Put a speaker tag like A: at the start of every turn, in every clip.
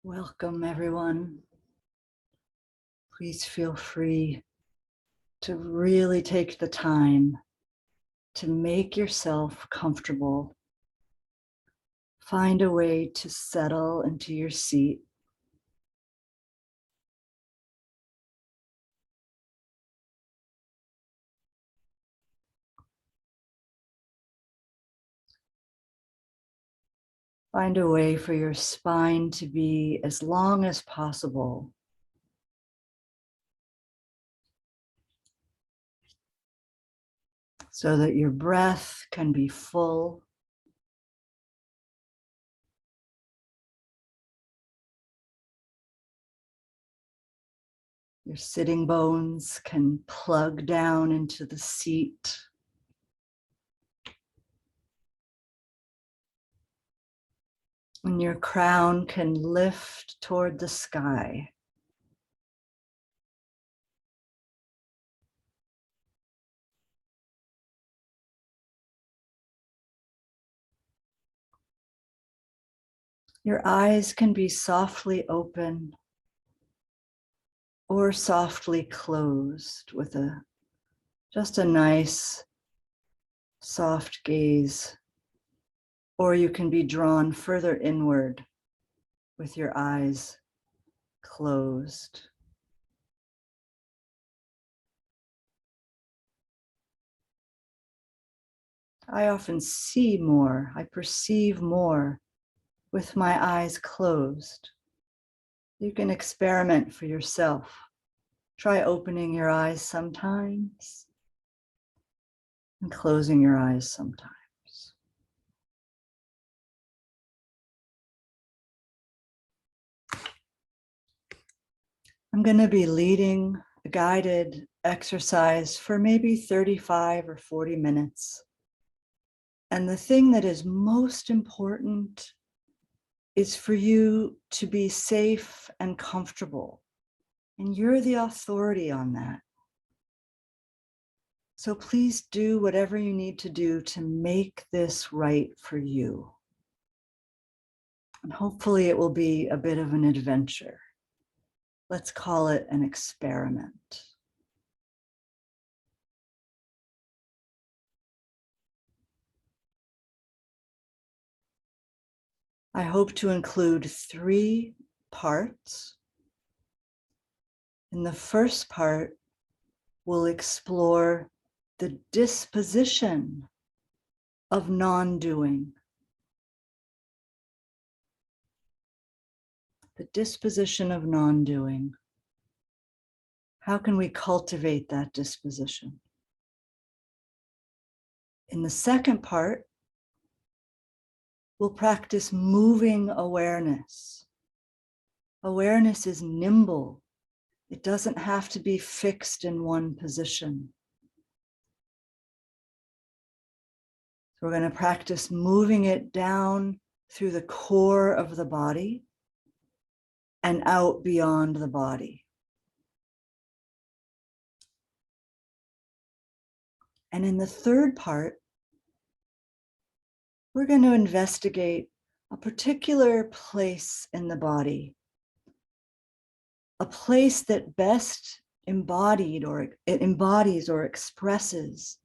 A: Welcome, everyone. Please feel free to really take the time to make yourself comfortable. Find a way to settle into your seat. Find a way for your spine to be as long as possible. So that your breath can be full. Your sitting bones can plug down into the seat. And your crown can lift toward the sky. Your eyes can be softly open or softly closed with just a nice soft gaze, or you can be drawn further inward with your eyes closed. I often see more, I perceive more with my eyes closed. You can experiment for yourself. Try opening your eyes sometimes and closing your eyes sometimes. I'm going to be leading a guided exercise for maybe 35 or 40 minutes. And the thing that is most important is for you to be safe and comfortable. And you're the authority on that. So please do whatever you need to do to make this right for you. And hopefully it will be a bit of an adventure. Let's call it an experiment. I hope to include 3 parts. In the first part, we'll explore the disposition of non-doing. The disposition of non-doing. How can we cultivate that disposition? In the second part, we'll practice moving awareness. Awareness is nimble. It doesn't have to be fixed in one position. So we're going to practice moving it down through the core of the body and out beyond the body. And in the third part, we're going to investigate a particular place in the body, a place that best embodies or expresses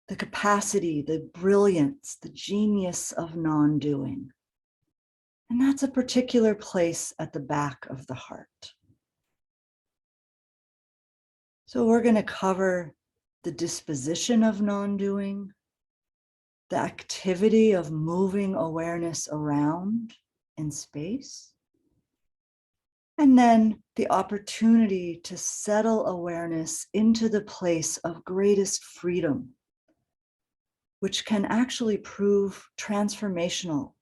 A: the capacity, the brilliance, the genius of non-doing. And that's a particular place at the back of the heart. So we're going to cover the disposition of non-doing, the activity of moving awareness around in space, and then the opportunity to settle awareness into the place of greatest freedom, which can actually prove transformational.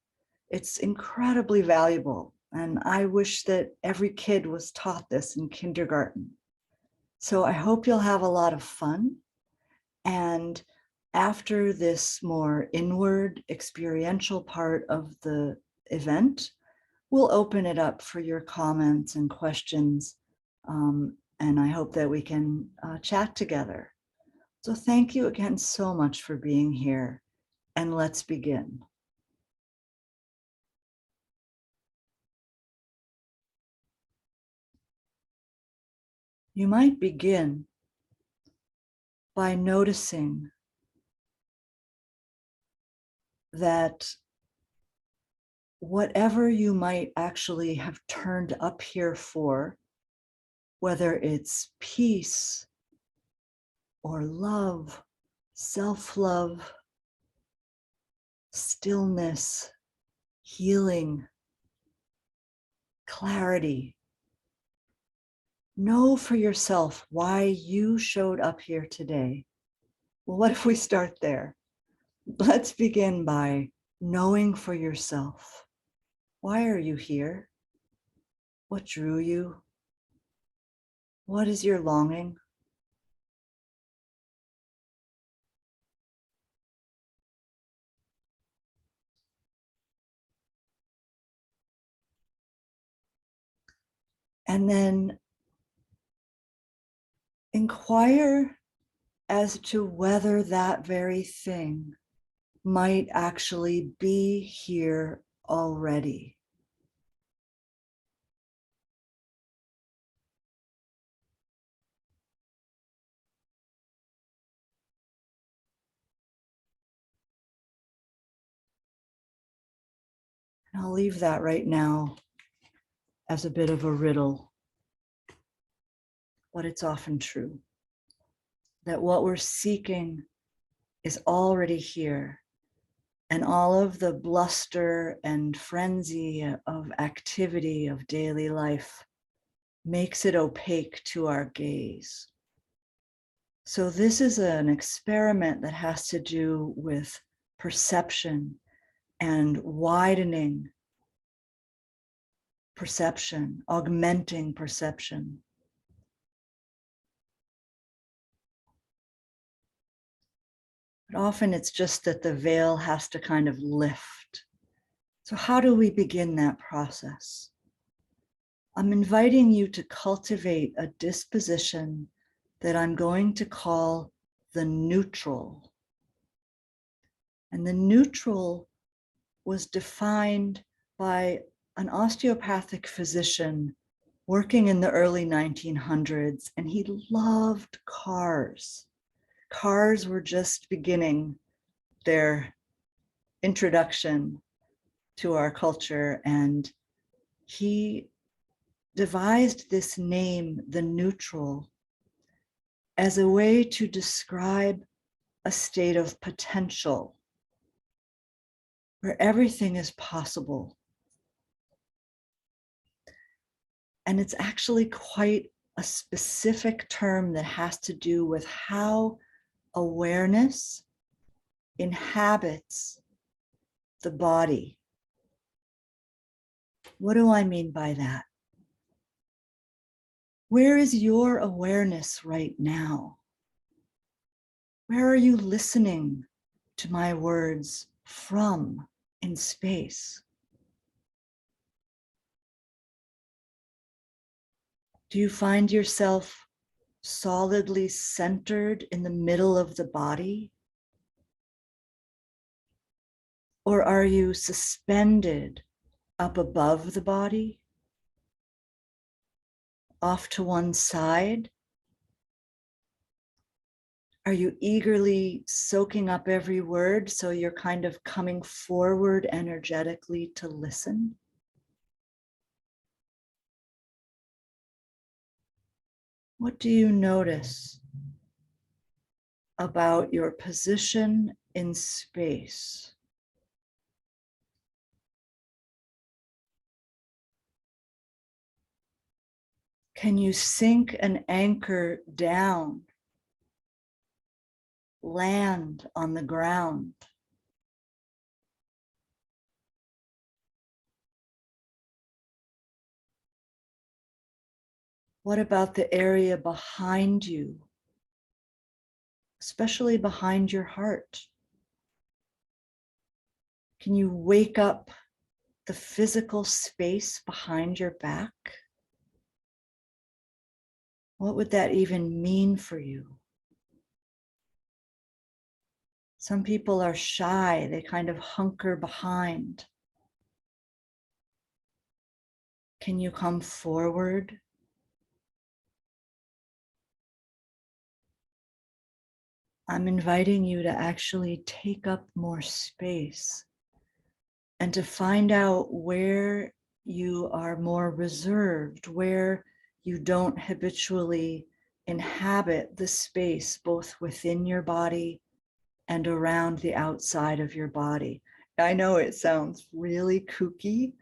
A: It's incredibly valuable, and I wish that every kid was taught this in kindergarten. So I hope you'll have a lot of fun. And after this more inward experiential part of the event, we'll open it up for your comments and questions. And I hope that we can chat together. So thank you again so much for being here, and let's begin. You might begin by noticing that whatever you might actually have turned up here for, whether it's peace or love, self-love, stillness, healing, clarity. Know for yourself why you showed up here today. Well, what if we start there? Let's begin by knowing for yourself. Why are you here? What drew you? What is your longing? And then inquire as to whether that very thing might actually be here already. And I'll leave that right now as a bit of a riddle, but it's often true that what we're seeking is already here. And all of the bluster and frenzy of activity of daily life makes it opaque to our gaze. So this is an experiment that has to do with perception and widening perception, augmenting perception. But often it's just that the veil has to kind of lift. So how do we begin that process? I'm inviting you to cultivate a disposition that I'm going to call the neutral. And the neutral was defined by an osteopathic physician working in the early 1900s, and he loved cars. Cars were just beginning their introduction to our culture, and he devised this name, the neutral, as a way to describe a state of potential where everything is possible. And it's actually quite a specific term that has to do with how awareness inhabits the body. What do I mean by that? Where is your awareness right now? Where are you listening to my words from in space? Do you find yourself solidly centered in the middle of the body? Or are you suspended up above the body, off to one side? Are you eagerly soaking up every word so you're kind of coming forward energetically to listen? What do you notice about your position in space? Can you sink an anchor down, land on the ground? What about the area behind you, especially behind your heart? Can you wake up the physical space behind your back? What would that even mean for you? Some people are shy, they kind of hunker behind. Can you come forward? I'm inviting you to actually take up more space and to find out where you are more reserved, where you don't habitually inhabit the space both within your body and around the outside of your body. I know it sounds really kooky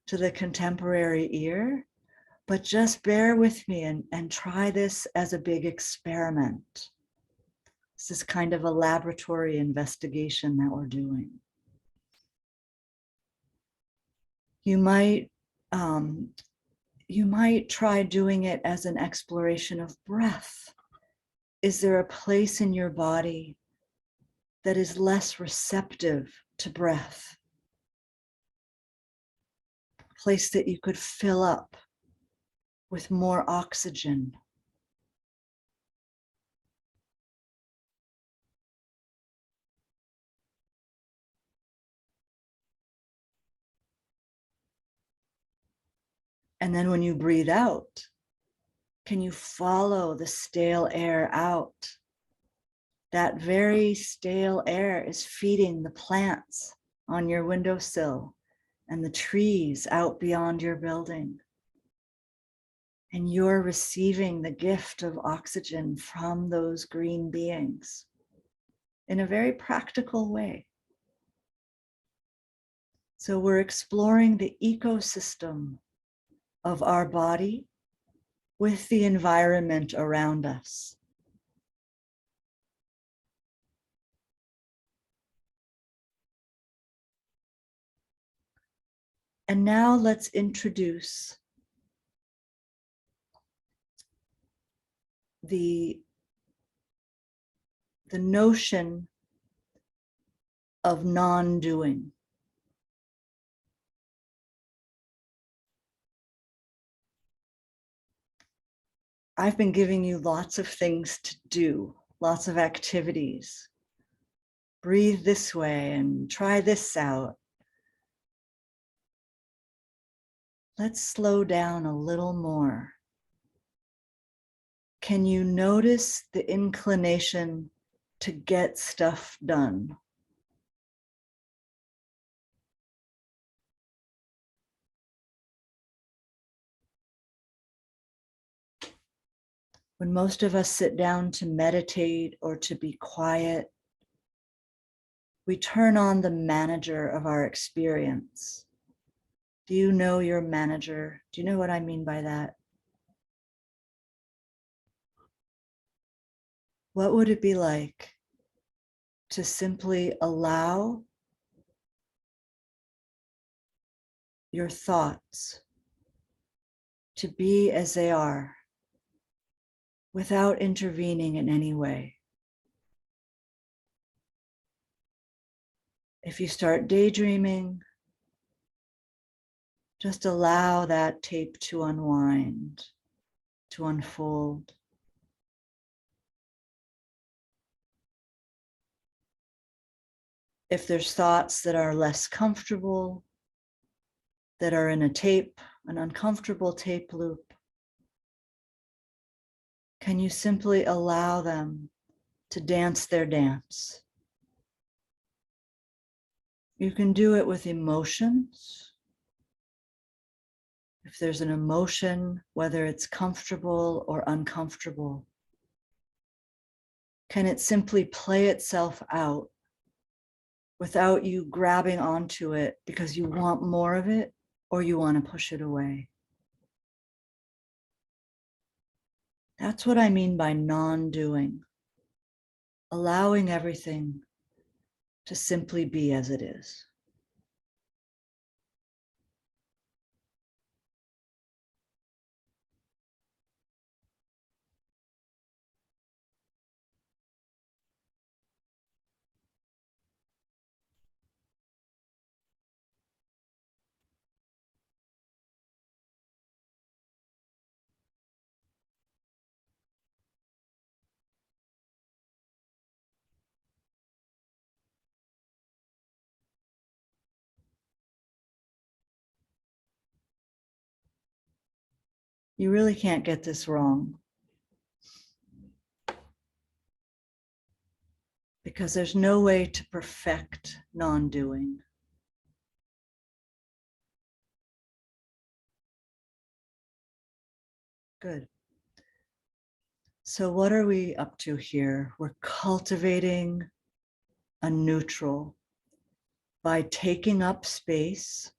A: to the contemporary ear, but just bear with me and try this as a big experiment. This is kind of a laboratory investigation that we're doing. You might try doing it as an exploration of breath. Is there a place in your body that is less receptive to breath? A place that you could fill up with more oxygen. And then when you breathe out, can you follow the stale air out? That very stale air is feeding the plants on your windowsill and the trees out beyond your building. And you're receiving the gift of oxygen from those green beings in a very practical way. So we're exploring the ecosystem of our body with the environment around us. And now let's introduce the notion of non-doing. I've been giving you lots of things to do, lots of activities. Breathe this way and try this out. Let's slow down a little more. Can you notice the inclination to get stuff done? When most of us sit down to meditate or to be quiet, we turn on the manager of our experience. Do you know your manager? Do you know what I mean by that? What would it be like to simply allow your thoughts to be as they are without intervening in any way? If you start daydreaming, just allow that tape to unwind, to unfold. If there's thoughts that are less comfortable, that are in a tape, an uncomfortable tape loop, can you simply allow them to dance their dance? You can do it with emotions. If there's an emotion, whether it's comfortable or uncomfortable, can it simply play itself out without you grabbing onto it because you want more of it or you want to push it away? That's what I mean by non-doing, allowing everything to simply be as it is. You really can't get this wrong. because there's no way to perfect non-doing. Good. So what are we up to here? We're cultivating a neutral by taking up space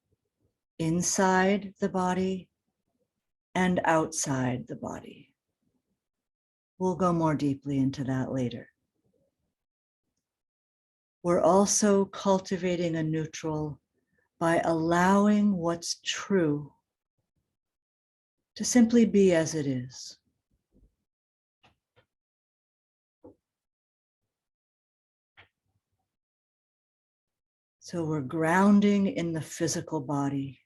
A: inside the body and outside the body. We'll go more deeply into that later. We're also cultivating a neutral by allowing what's true to simply be as it is. So we're grounding in the physical body.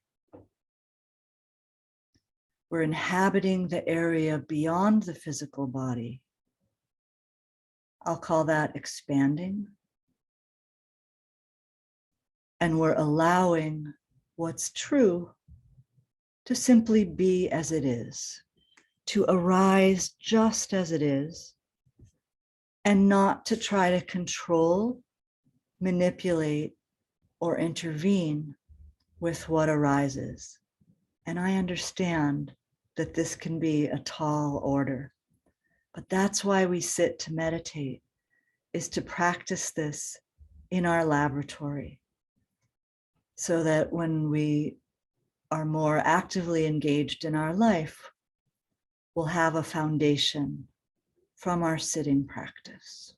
A: We're inhabiting the area beyond the physical body. I'll call that expanding. And we're allowing what's true to simply be as it is, to arise just as it is, and not to try to control, manipulate, or intervene with what arises. And I understand that this can be a tall order, but that's why we sit to meditate, is to practice this in our laboratory, so that when we are more actively engaged in our life, we'll have a foundation from our sitting practice.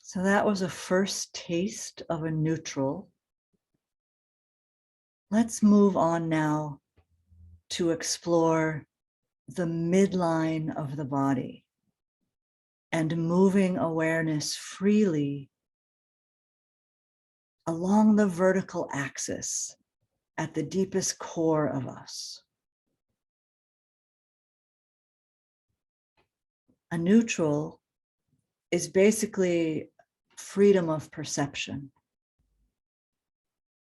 A: So that was a first taste of a neutral. Let's move on now to explore the midline of the body and moving awareness freely along the vertical axis at the deepest core of us. A neutral is basically freedom of perception.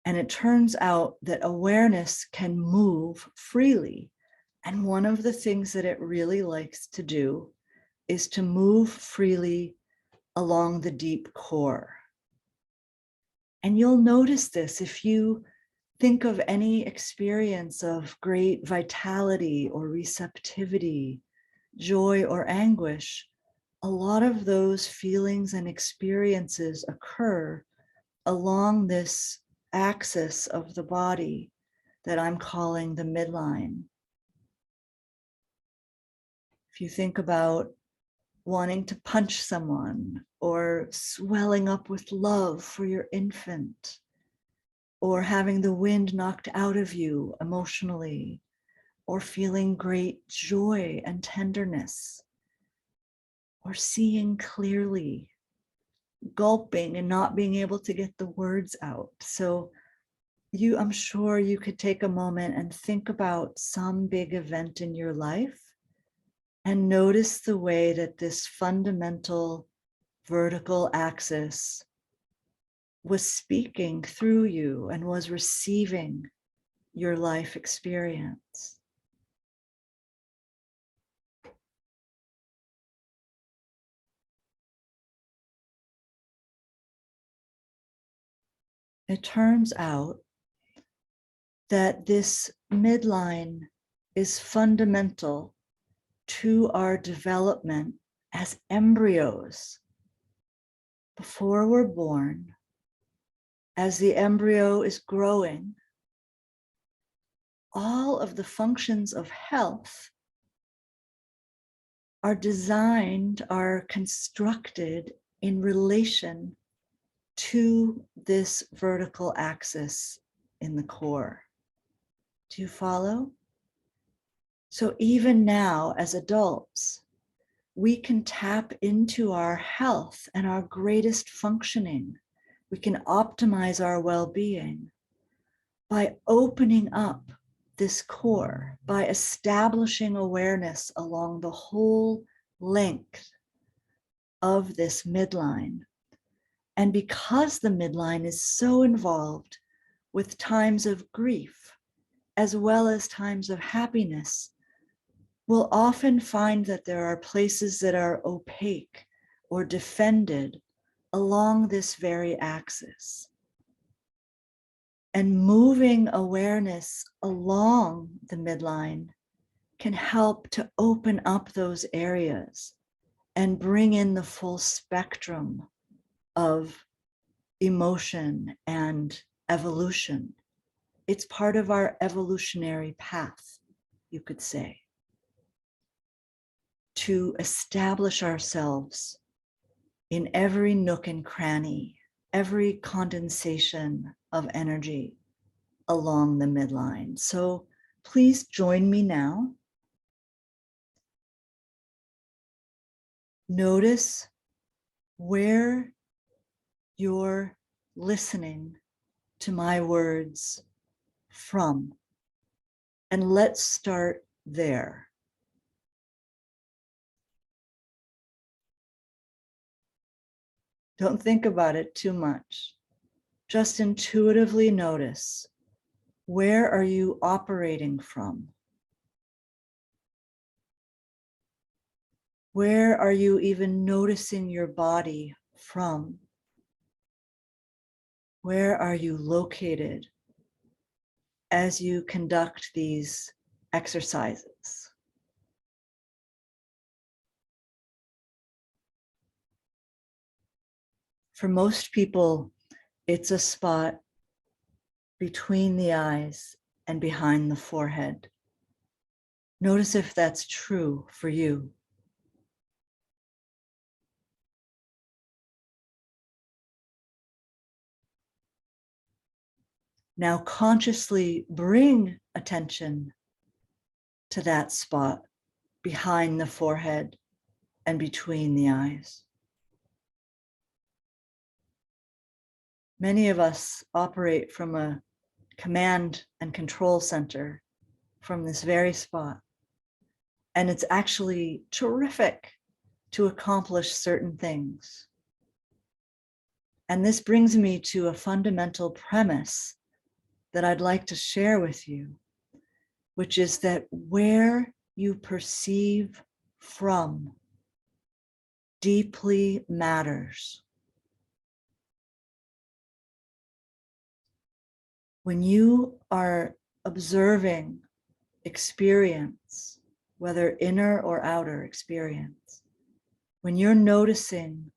A: And it turns out that awareness can move freely. And one of the things that it really likes to do is to move freely along the deep core. And you'll notice this if you think of any experience of great vitality or receptivity, joy or anguish. A lot of those feelings and experiences occur along this axis of the body that I'm calling the midline. If you think about wanting to punch someone, or swelling up with love for your infant, or having the wind knocked out of you emotionally, or feeling great joy and tenderness, or seeing clearly, gulping and not being able to get the words out. So I'm sure you could take a moment and think about some big event in your life and notice the way that this fundamental vertical axis was speaking through you and was receiving your life experience. It turns out that this midline is fundamental to our development as embryos. Before we're born, as the embryo is growing, all of the functions of health are designed, are constructed in relation to this vertical axis in the core. Do you follow? So even now, as adults, we can tap into our health and our greatest functioning. We can optimize our well-being by opening up this core, by establishing awareness along the whole length of this midline. And because the midline is so involved with times of grief, as well as times of happiness, we'll often find that there are places that are opaque or defended along this very axis. And moving awareness along the midline can help to open up those areas and bring in the full spectrum of emotion and evolution. It's part of our evolutionary path, you could say, to establish ourselves in every nook and cranny, every condensation of energy along the midline. So please join me now. Notice where you're listening to my words from. And let's start there. Don't think about it too much. Just intuitively notice, where are you operating from? Where are you even noticing your body from? Where are you located as you conduct these exercises? For most people, it's a spot between the eyes and behind the forehead. Notice if that's true for you. Now consciously bring attention to that spot behind the forehead and between the eyes. Many of us operate from a command and control center from this very spot. And it's actually terrific to accomplish certain things. And this brings me to a fundamental premise that I'd like to share with you, which is that where you perceive from deeply matters. When you are observing experience, whether inner or outer experience, when you're noticing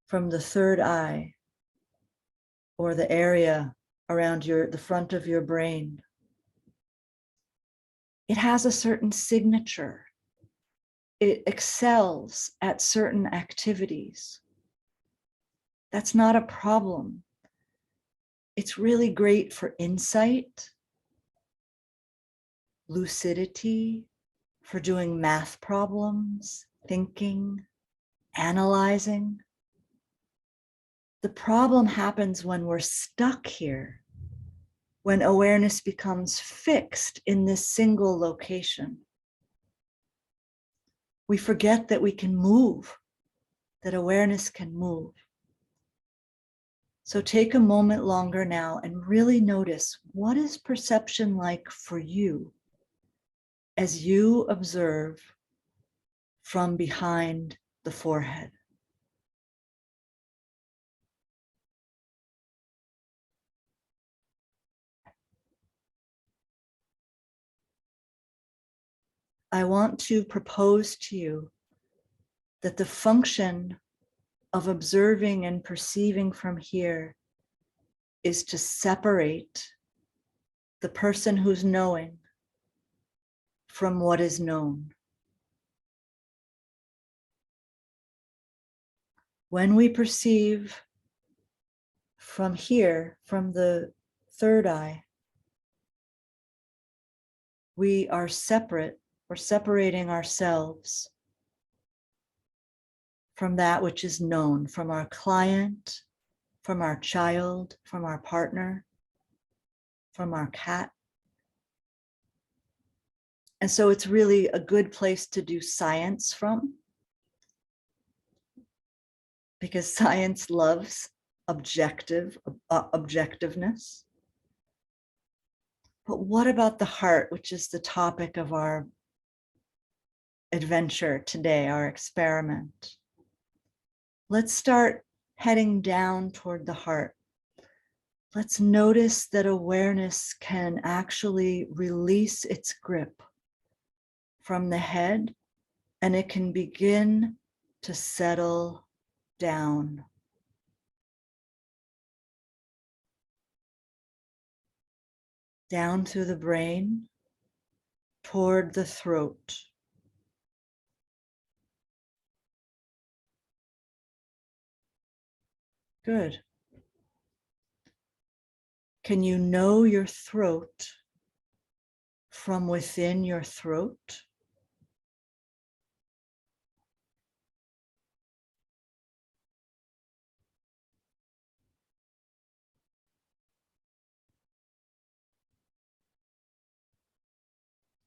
A: from the third eye or the area around the front of your brain, it has a certain signature. It excels at certain activities. That's not a problem. It's really great for insight, lucidity, for doing math problems, thinking, analyzing. The problem happens when we're stuck here, when awareness becomes fixed in this single location. We forget that we can move, that awareness can move. So take a moment longer now and really notice, what is perception like for you as you observe from behind the forehead? I want to propose to you that the function of observing and perceiving from here is to separate the person who's knowing from what is known. When we perceive from here, from the third eye, we are separate. We're separating ourselves from that which is known, from our client, from our child, from our partner, from our cat. And so it's really a good place to do science from, because science loves objectiveness. But what about the heart, which is the topic of our adventure today, our experiment. Let's start heading down toward the heart. Let's notice that awareness can actually release its grip from the head, and it can begin to settle down. Down through the brain, toward the throat. Good. Can you know your throat from within your throat?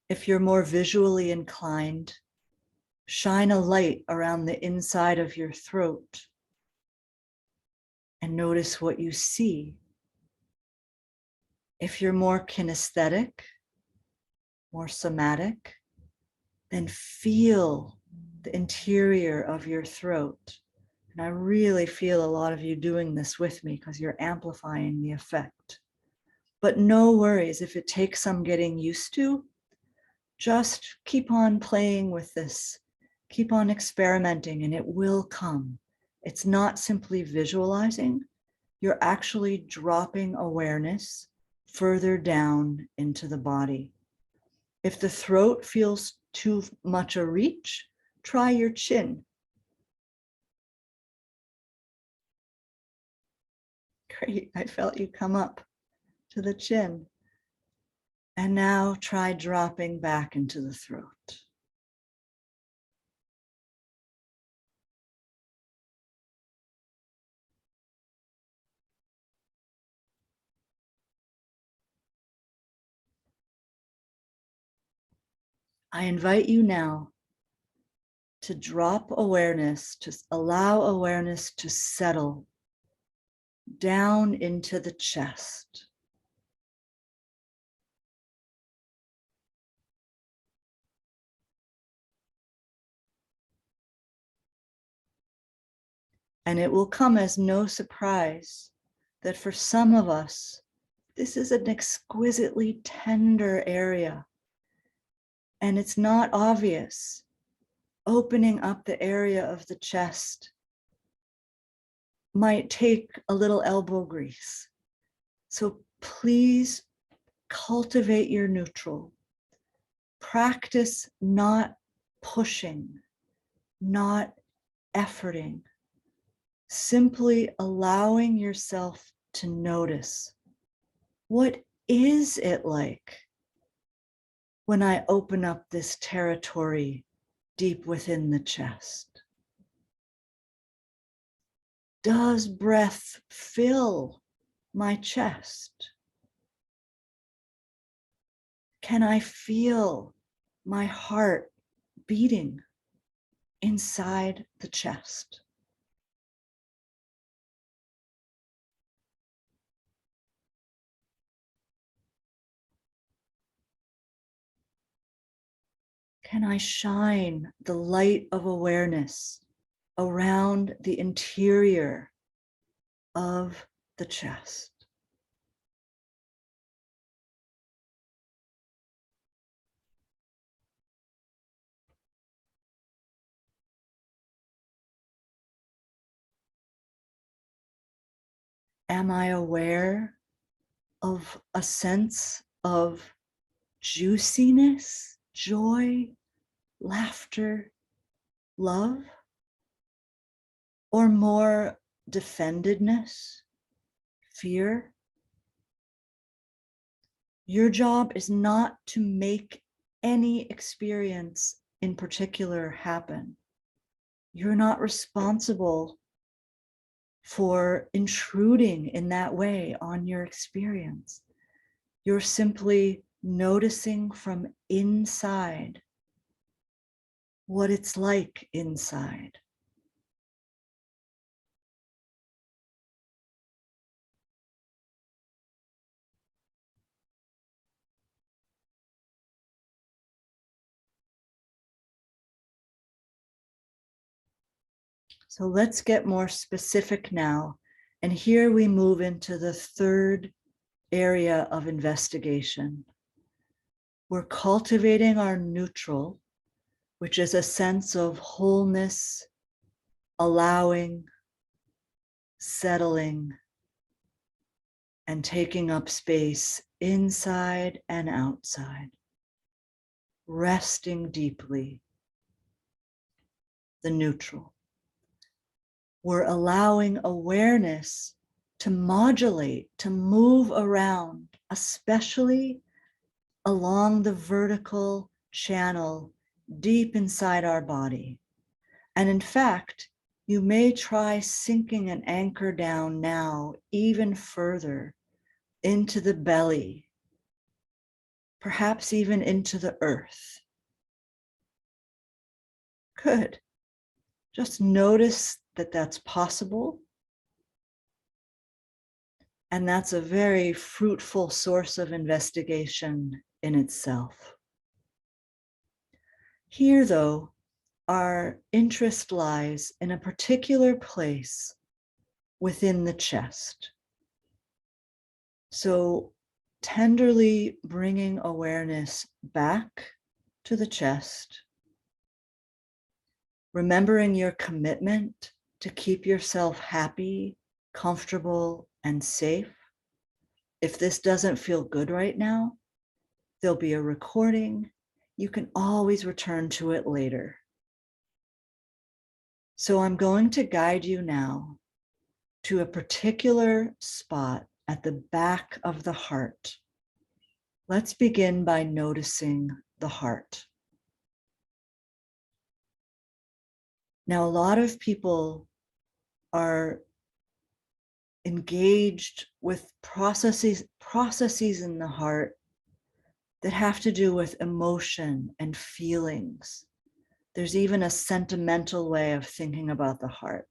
A: If you're more visually inclined, shine a light around the inside of your throat and notice what you see. If you're more kinesthetic, more somatic, then feel the interior of your throat. And I really feel a lot of you doing this with me because you're amplifying the effect. But no worries, if it takes some getting used to, just keep on playing with this. Keep on experimenting and it will come. It's not simply visualizing, you're actually dropping awareness further down into the body. If the throat feels too much a reach, try your chin. Great, I felt you come up to the chin. And now try dropping back into the throat. I invite you now to drop awareness, to allow awareness to settle down into the chest. And it will come as no surprise that for some of us, this is an exquisitely tender area. And it's not obvious. Opening up the area of the chest might take a little elbow grease. So please cultivate your neutral. Practice not pushing, not efforting, simply allowing yourself to notice. What is it like when I open up this territory deep within the chest? Does breath fill my chest? Can I feel my heart beating inside the chest? Can I shine the light of awareness around the interior of the chest? Am I aware of a sense of juiciness, joy, laughter, love, or more defendedness, fear? Your job is not to make any experience in particular happen. You're not responsible for intruding in that way on your experience. You're simply noticing from inside what it's like inside. So let's get more specific now. And here we move into the third area of investigation. We're cultivating our neutral, which is a sense of wholeness, allowing, settling, and taking up space inside and outside, resting deeply, the neutral. We're allowing awareness to modulate, to move around, especially along the vertical channel deep inside our body. And in fact, you may try sinking an anchor down now even further into the belly, perhaps even into the earth. Good. Just notice that that's possible. And that's a very fruitful source of investigation in itself. Here, though, our interest lies in a particular place within the chest. So, tenderly bringing awareness back to the chest, remembering your commitment to keep yourself happy, comfortable, and safe. If this doesn't feel good right now, there'll be a recording. You can always return to it later. So I'm going to guide you now to a particular spot at the back of the heart. Let's begin by noticing the heart. Now, a lot of people are engaged with processes in the heart that have to do with emotion and feelings. There's even a sentimental way of thinking about the heart.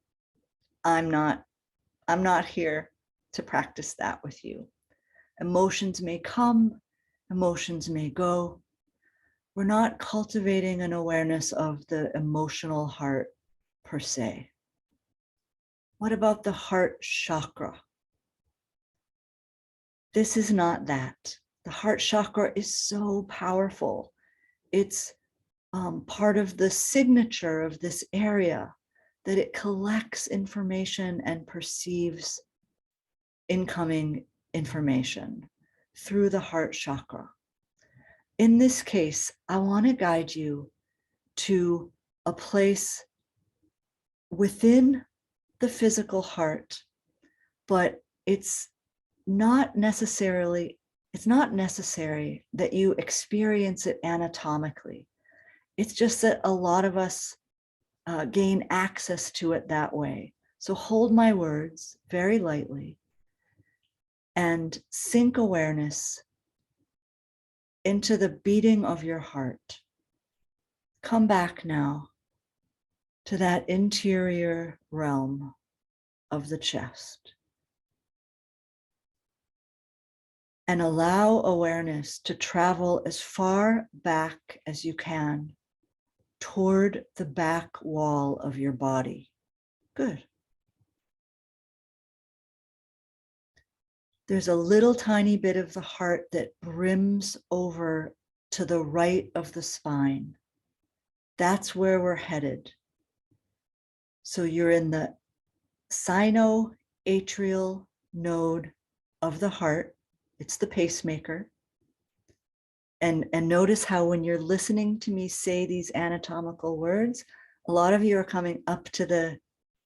A: I'm not here to practice that with you. Emotions may come, emotions may go. We're not cultivating an awareness of the emotional heart per se. What about the heart chakra? This is not that. The heart chakra is so powerful. It's part of the signature of this area, that it collects information and perceives incoming information through the heart chakra. In this case, I want to guide you to a place within the physical heart, but it's not necessary that you experience it anatomically. It's just that a lot of us gain access to it that way. So hold my words very lightly and sink awareness into the beating of your heart. Come back now to that interior realm of the chest. And allow awareness to travel as far back as you can toward the back wall of your body. Good. There's a little tiny bit of the heart that brims over to the right of the spine. That's where we're headed. So you're in the sinoatrial node of the heart. It's the pacemaker. And notice how when you're listening to me say these anatomical words, a lot of you are coming up to the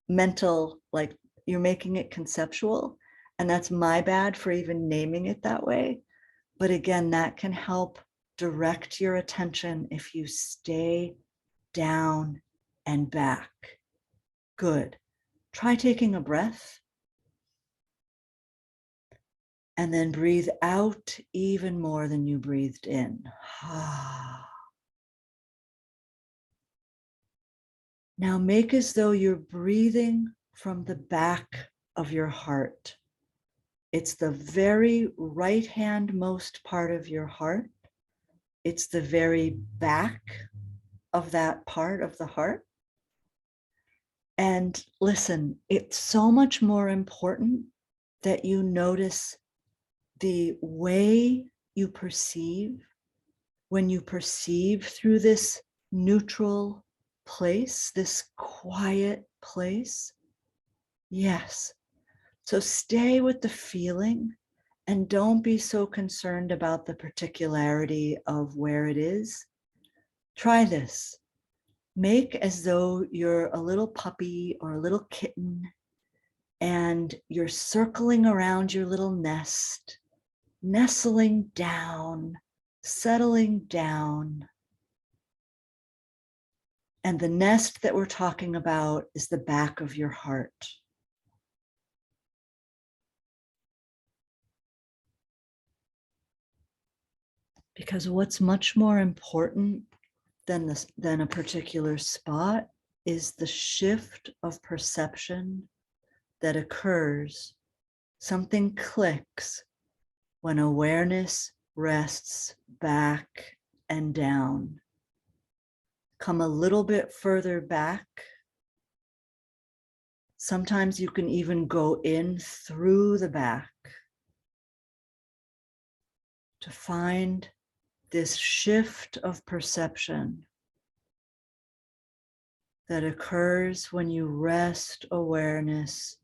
A: mental, like you're making it conceptual. And that's my bad for even naming it that way. But again, that can help direct your attention if you stay down and back. Good. Try taking a breath. And then breathe out even more than you breathed in. Now make as though you're breathing from the back of your heart. It's the very right-hand-most part of your heart. It's the very back of that part of the heart. And listen, it's so much more important that you notice the way you perceive when you perceive through this neutral place, this quiet place. Yes. So stay with the feeling and don't be so concerned about the particularity of where it is. Try this. Make as though you're a little puppy or a little kitten and you're circling around your little nest, nestling down, settling down. And the nest that we're talking about is the back of your heart. Because what's much more important than a particular spot is the shift of perception that occurs. Something clicks when awareness rests back and down. Come a little bit further back. Sometimes you can even go in through the back to find this shift of perception that occurs when you rest awareness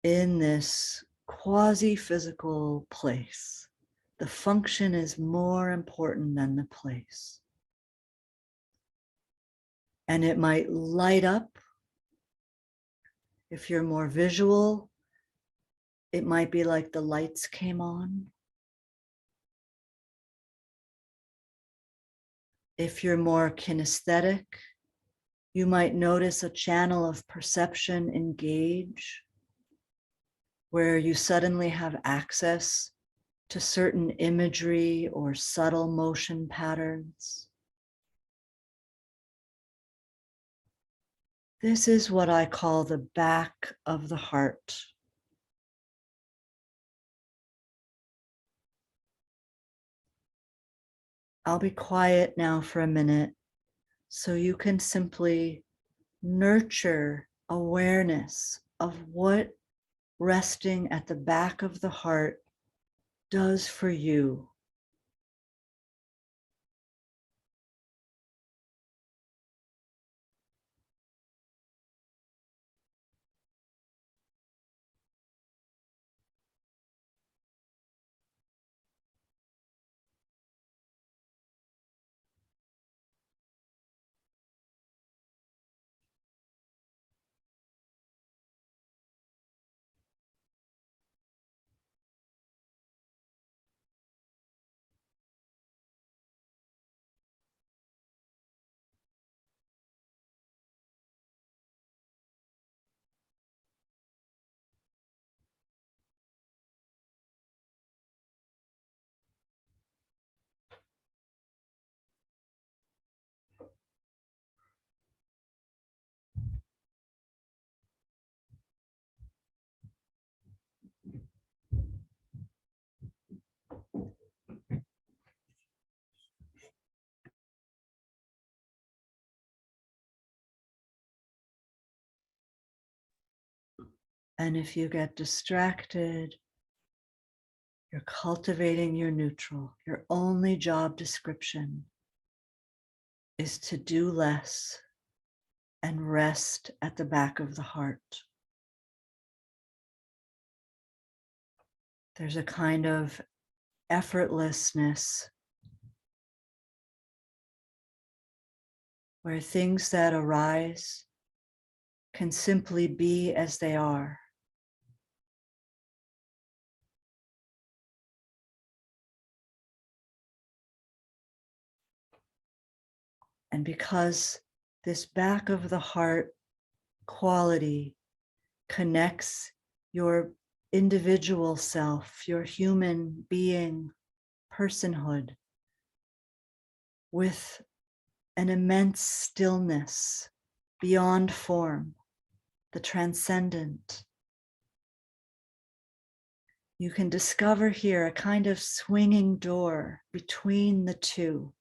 A: in this quasi-physical place. The function is more important than the place. And it might light up. If you're more visual, it might be like the lights came on. If you're more kinesthetic, you might notice a channel of perception engage where you suddenly have access to certain imagery or subtle motion patterns. This is what I call the back of the heart. I'll be quiet now for a minute so you can simply nurture awareness of what resting at the back of the heart does for you. And if you get distracted, you're cultivating your neutral. Your only job description is to do less and rest at the back of the heart. There's a kind of effortlessness where things that arise can simply be as they are. And because this back of the heart quality connects your individual self, your human being, personhood, with an immense stillness beyond form, the transcendent. You can discover here a kind of swinging door between the two.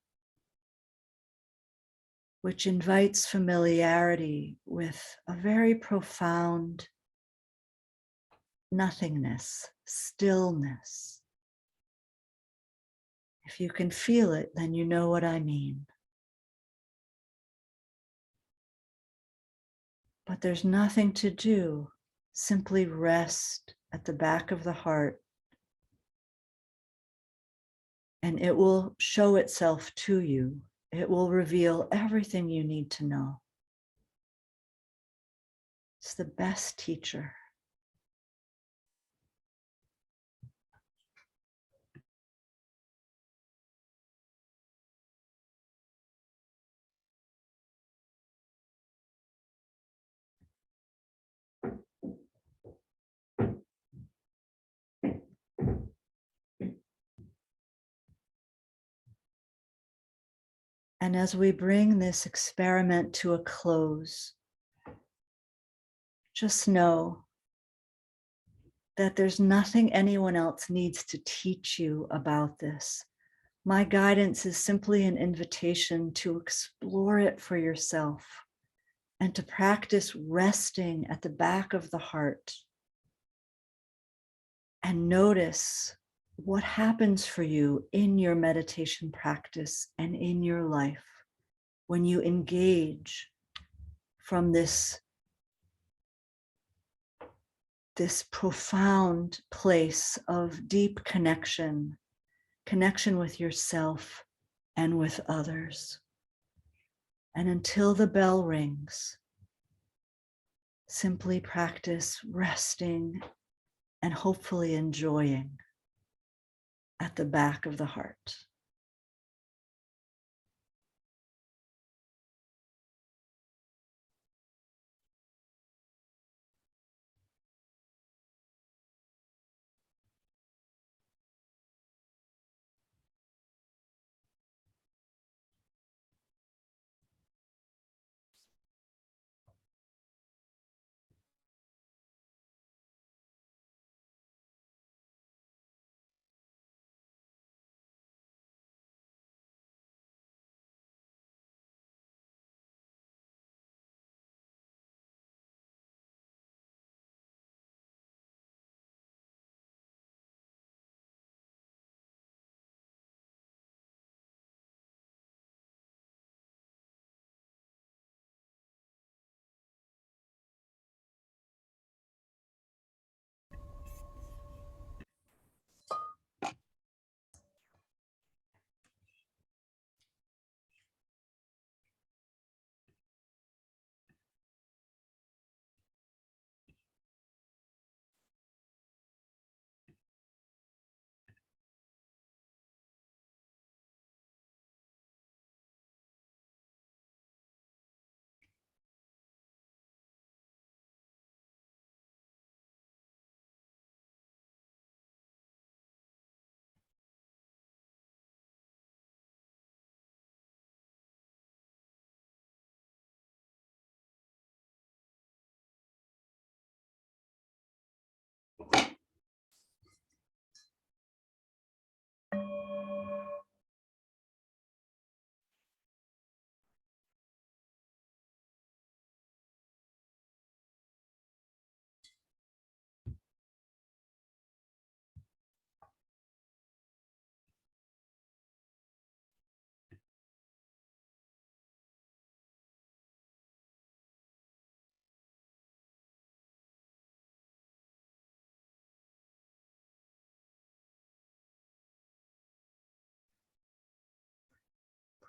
A: which invites familiarity with a very profound nothingness, stillness. If you can feel it, then you know what I mean. But there's nothing to do. Simply rest at the back of the heart, and it will show itself to you. It will reveal everything you need to know. It's the best teacher. And as we bring this experiment to a close, just know that there's nothing anyone else needs to teach you about this. My guidance is simply an invitation to explore it for yourself and to practice resting at the back of the heart and notice what happens for you in your meditation practice and in your life when you engage from this profound place of deep connection with yourself and with others. And until the bell rings, simply practice resting and hopefully enjoying at the back of the heart.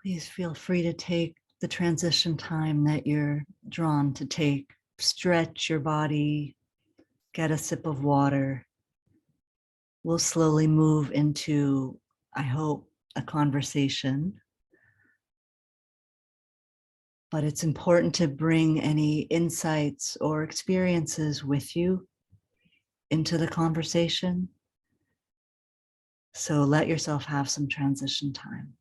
A: Please feel free to take the transition time that you're drawn to take. Stretch your body, get a sip of water. We'll slowly move into, I hope, a conversation. But it's important to bring any insights or experiences with you into the conversation. So let yourself have some transition time.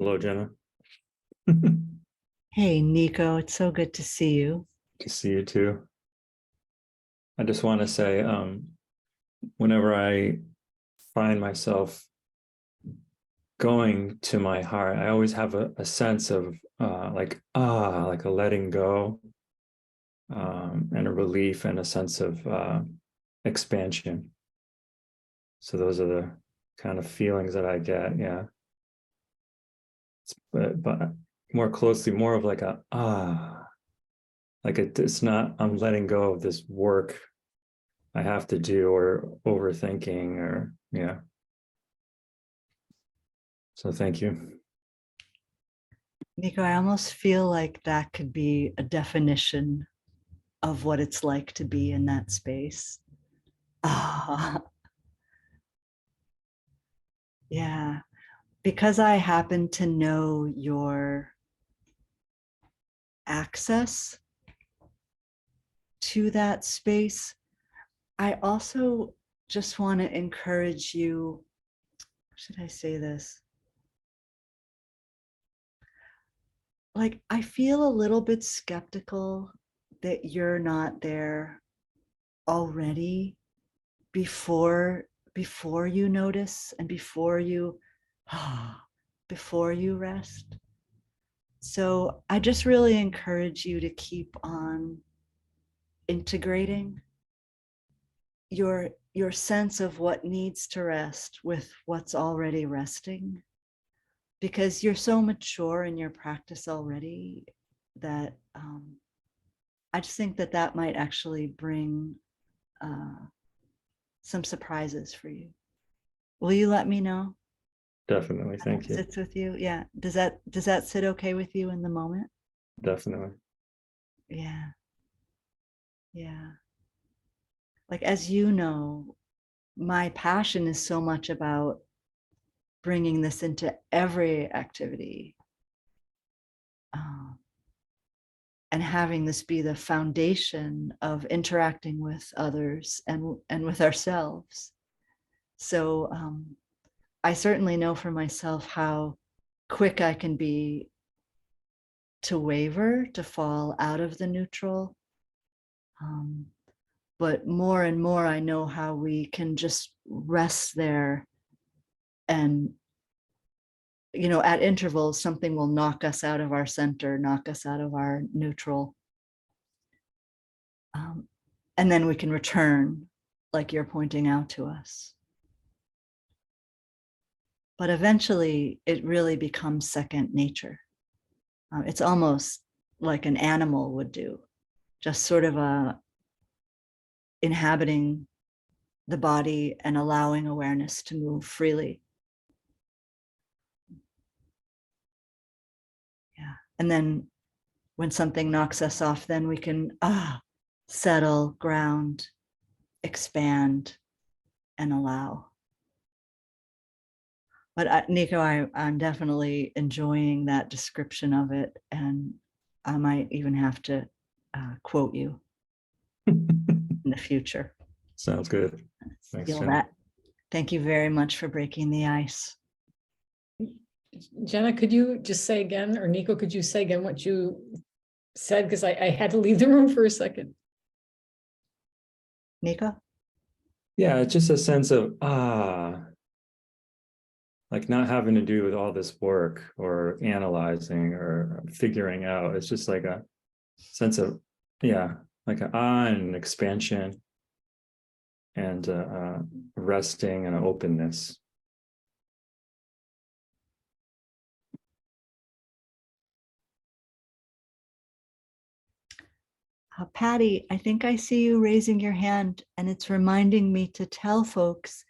B: Hello, Jenna. Good
A: Hey, Nico, it's so good to see you.
B: to see you too. I just want to say, whenever I find myself going to my heart, I always have a sense of like a letting go, and a relief and a sense of expansion. So those are the kind of feelings that I get. Yeah. But more closely, more of like like it's not, I'm letting go of this work I have to do or overthinking or, yeah. So thank you.
A: Nico, I almost feel like that could be a definition of what it's like to be in that space. Ah, yeah, because I happen to know your access to that space, I also just want to encourage you. Should I say this? Like, I feel a little bit skeptical that you're not there already before you notice and before you rest. So I just really encourage you to keep on integrating your sense of what needs to rest with what's already resting, because you're so mature in your practice already that I just think that that might actually bring some surprises for you. Will you let me know?
B: Definitely. Thank you.
A: Sits with you? Yeah. Does that sit okay with you in the moment?
B: Definitely.
A: Yeah. Yeah. Like, as you know, my passion is so much about bringing this into every activity, um, and having this be the foundation of interacting with others and with ourselves. So I certainly know for myself how quick I can be to waver, to fall out of the neutral. But more and more, I know how we can just rest there, and at intervals, something will knock us out of our center, knock us out of our neutral. And then we can return, like you're pointing out to us. But eventually, it really becomes second nature. It's almost like an animal would do, just sort of inhabiting the body and allowing awareness to move freely. Yeah. And then when something knocks us off, then we can settle, ground, expand, and allow. But Nico, I'm definitely enjoying that description of it, and I might even have to quote you in the future.
B: Sounds good. Thanks,
A: Feel
B: Jenna.
A: that. Thank you very much for breaking the ice.
C: Jenna, could you just say again, or Nico, could you say again what you said? Because I had to leave the room for a second.
A: Nico?
B: Yeah, it's just a sense of like not having to do with all this work or analyzing or figuring out. It's just like a sense of, like an and expansion and resting and an openness.
A: Patty, I think I see you raising your hand, and it's reminding me to tell folks,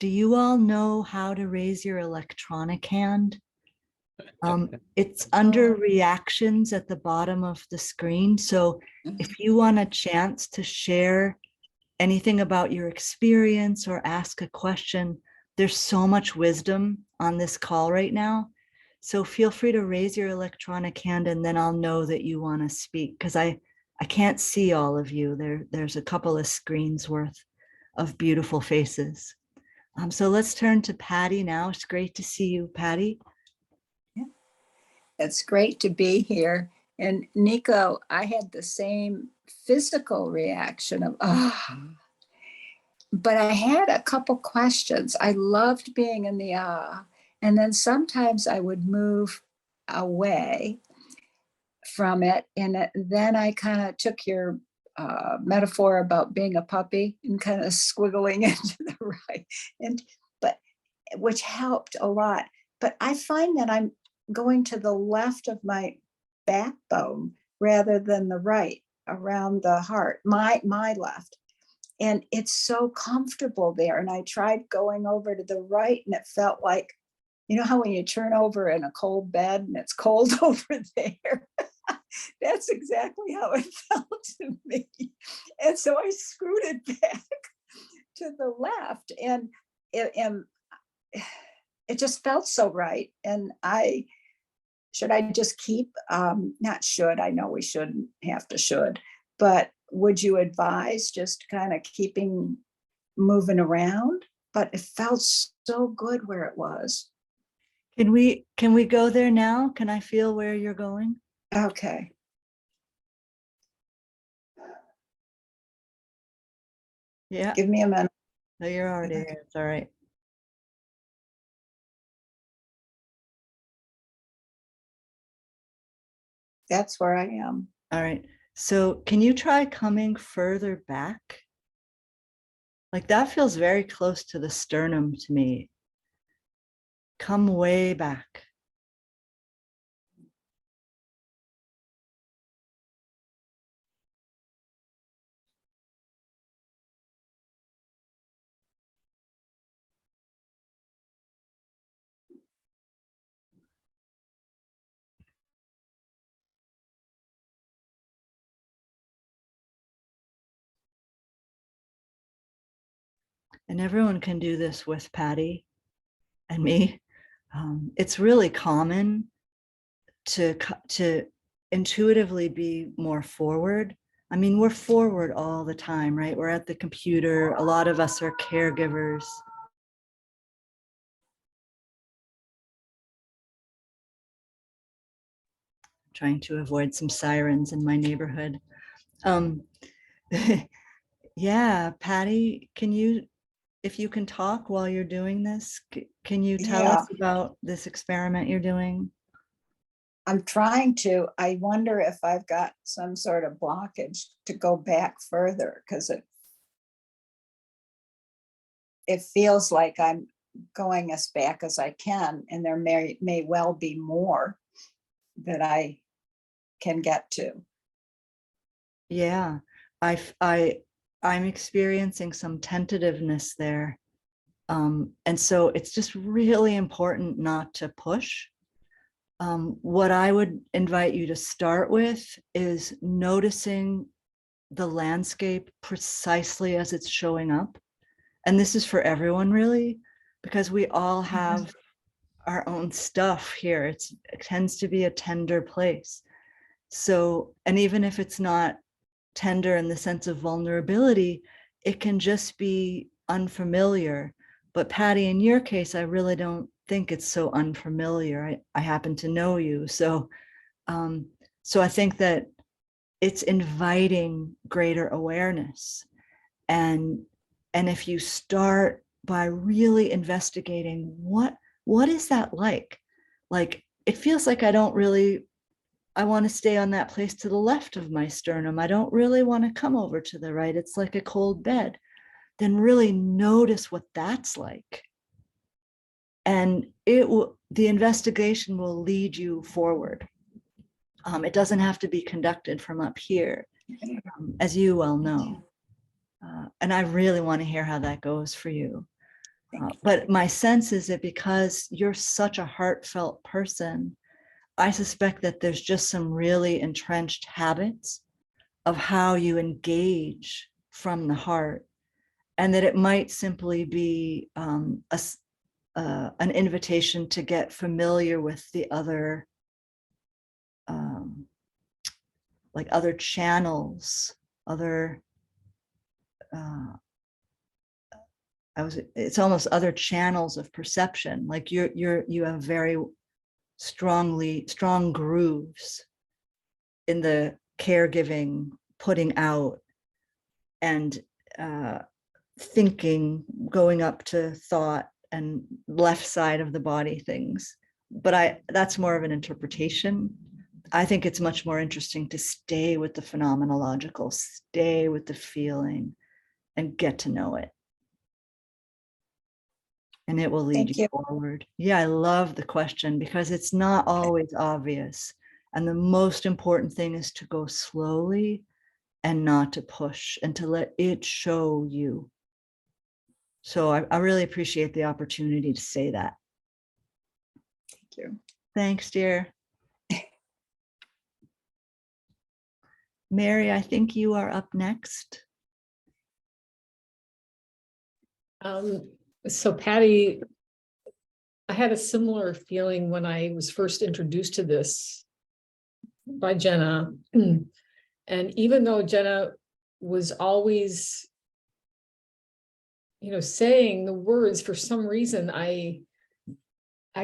A: do you all know how to raise your electronic hand? It's under reactions at the bottom of the screen. So if you want a chance to share anything about your experience or ask a question, there's so much wisdom on this call right now. So feel free to raise your electronic hand, and then I'll know that you want to speak, because I can't see all of you. There's a couple of screens worth of beautiful faces. So let's turn to Patty now. It's great to see you, Patty.
D: Yeah, It's great to be here. And Nico, I had the same physical reaction of, but I had a couple questions. I loved being in the and then sometimes I would move away from it. And then I kind of took your metaphor about being a puppy and kind of squiggling into the right, but which helped a lot. But I find that I'm going to the left of my backbone rather than the right, around the heart, my left. And it's so comfortable there. And I tried going over to the right, and it felt like, you know how when you turn over in a cold bed and it's cold over there? That's exactly how it felt to me. And so I scooted back to the left, and it just felt so right. And should I just keep, not should, I know we shouldn't have to should, but would you advise just kind of keeping moving around? But it felt so good where it was.
A: Can we go there now? Can I feel where you're going?
D: Okay.
A: Yeah.
D: Give me a minute.
A: No, you're already there. It's all right.
D: That's where I am.
A: All right. So can you try coming further back? Like that feels very close to the sternum to me. Come way back. And everyone can do this with Patty and me. It's really common to intuitively be more forward. I mean, we're forward all the time, right? We're at the computer. A lot of us are caregivers. Trying to avoid some sirens in my neighborhood. Yeah, Patty, if you can talk while you're doing this, can you tell us about this experiment you're doing?
D: I'm trying to. I wonder if I've got some sort of blockage to go back further, because it feels like I'm going as back as I can, and there may well be more that I can get to.
A: Yeah, I'm experiencing some tentativeness there. And so it's just really important not to push. What I would invite you to start with is noticing the landscape precisely as it's showing up. And this is for everyone really, because we all have our own stuff here. It tends to be a tender place. So, and even if it's not tender in the sense of vulnerability, it can just be unfamiliar. But Patty, in your case, I really don't think it's so unfamiliar. I happen to know you. So I think that it's inviting greater awareness. And if you start by really investigating what is that like it feels like I want to stay on that place to the left of my sternum. I don't really want to come over to the right. It's like a cold bed. Then really notice what that's like. And the investigation will lead you forward. It doesn't have to be conducted from up here, as you well know. And I really want to hear how that goes for you. But my sense is that because you're such a heartfelt person, I suspect that there's just some really entrenched habits of how you engage from the heart, and that it might simply be an invitation to get familiar with the other, like other channels, other. It's almost other channels of perception. Like you have very strong grooves in the caregiving, putting out, and thinking, going up to thought and left side of the body things. But that's more of an interpretation. I think it's much more interesting to stay with the phenomenological, stay with the feeling, and get to know it. And it will lead you forward. Yeah, I love the question because it's not always obvious. And the most important thing is to go slowly and not to push and to let it show you. So I really appreciate the opportunity to say that.
D: Thank you.
A: Thanks, dear. Mary, I think you are up next.
C: So Patty, I had a similar feeling when I was first introduced to this by Jenna. And even though Jenna was always, saying the words, for some reason, I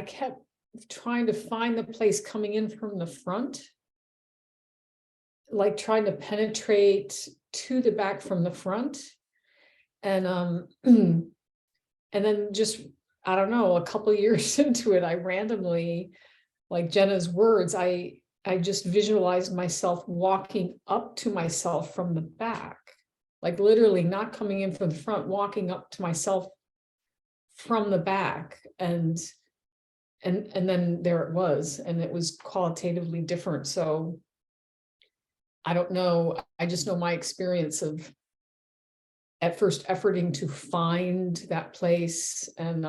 C: kept trying to find the place coming in from the front, like trying to penetrate to the back from the front. And and then just, I don't know, a couple of years into it, I randomly, like Jenna's words, I just visualized myself walking up to myself from the back, like literally not coming in from the front, walking up to myself from the back. And then there it was, and it was qualitatively different. So I don't know. I just know my experience of at first efforting to find that place and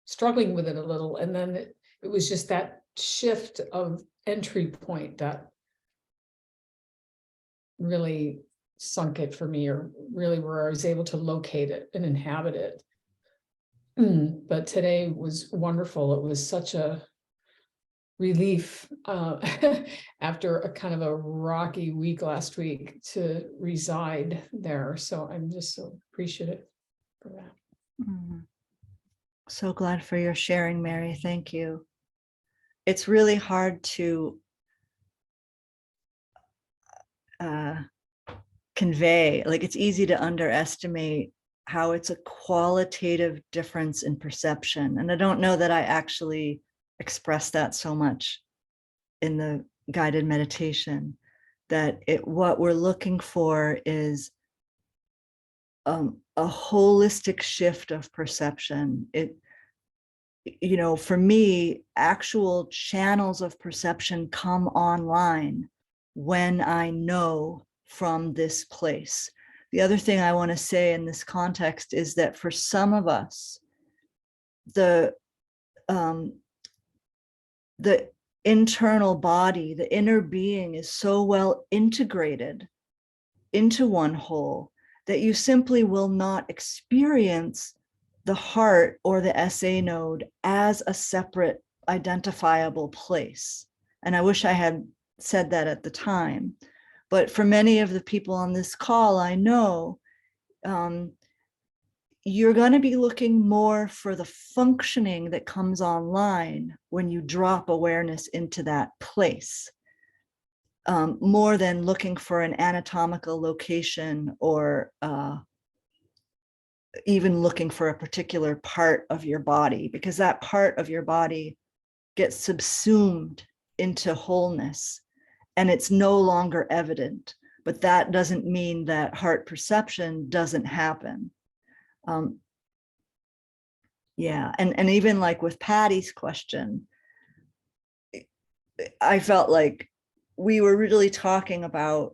C: struggling with it a little. And then it was just that shift of entry point that really sunk it for me, or really where I was able to locate it and inhabit it. But today was wonderful. It was such a relief after a kind of a rocky week last week to reside there. So I'm just so appreciative for that.
A: So glad for your sharing, Mary. Thank you. It's really hard to convey, like it's easy to underestimate how it's a qualitative difference in perception. And I don't know that I actually express that so much in the guided meditation, that what we're looking for is a holistic shift of perception. For me, actual channels of perception come online when I know from this place. The other thing I want to say in this context is that for some of us, the internal body, the inner being is so well integrated into one whole that you simply will not experience the heart or the SA node as a separate identifiable place. And I wish I had said that at the time. But for many of the people on this call, I know you're going to be looking more for the functioning that comes online when you drop awareness into that place, more than looking for an anatomical location or even looking for a particular part of your body, because that part of your body gets subsumed into wholeness and it's no longer evident. But that doesn't mean that heart perception doesn't happen. Yeah, and even like with Patty's question, I felt like we were really talking about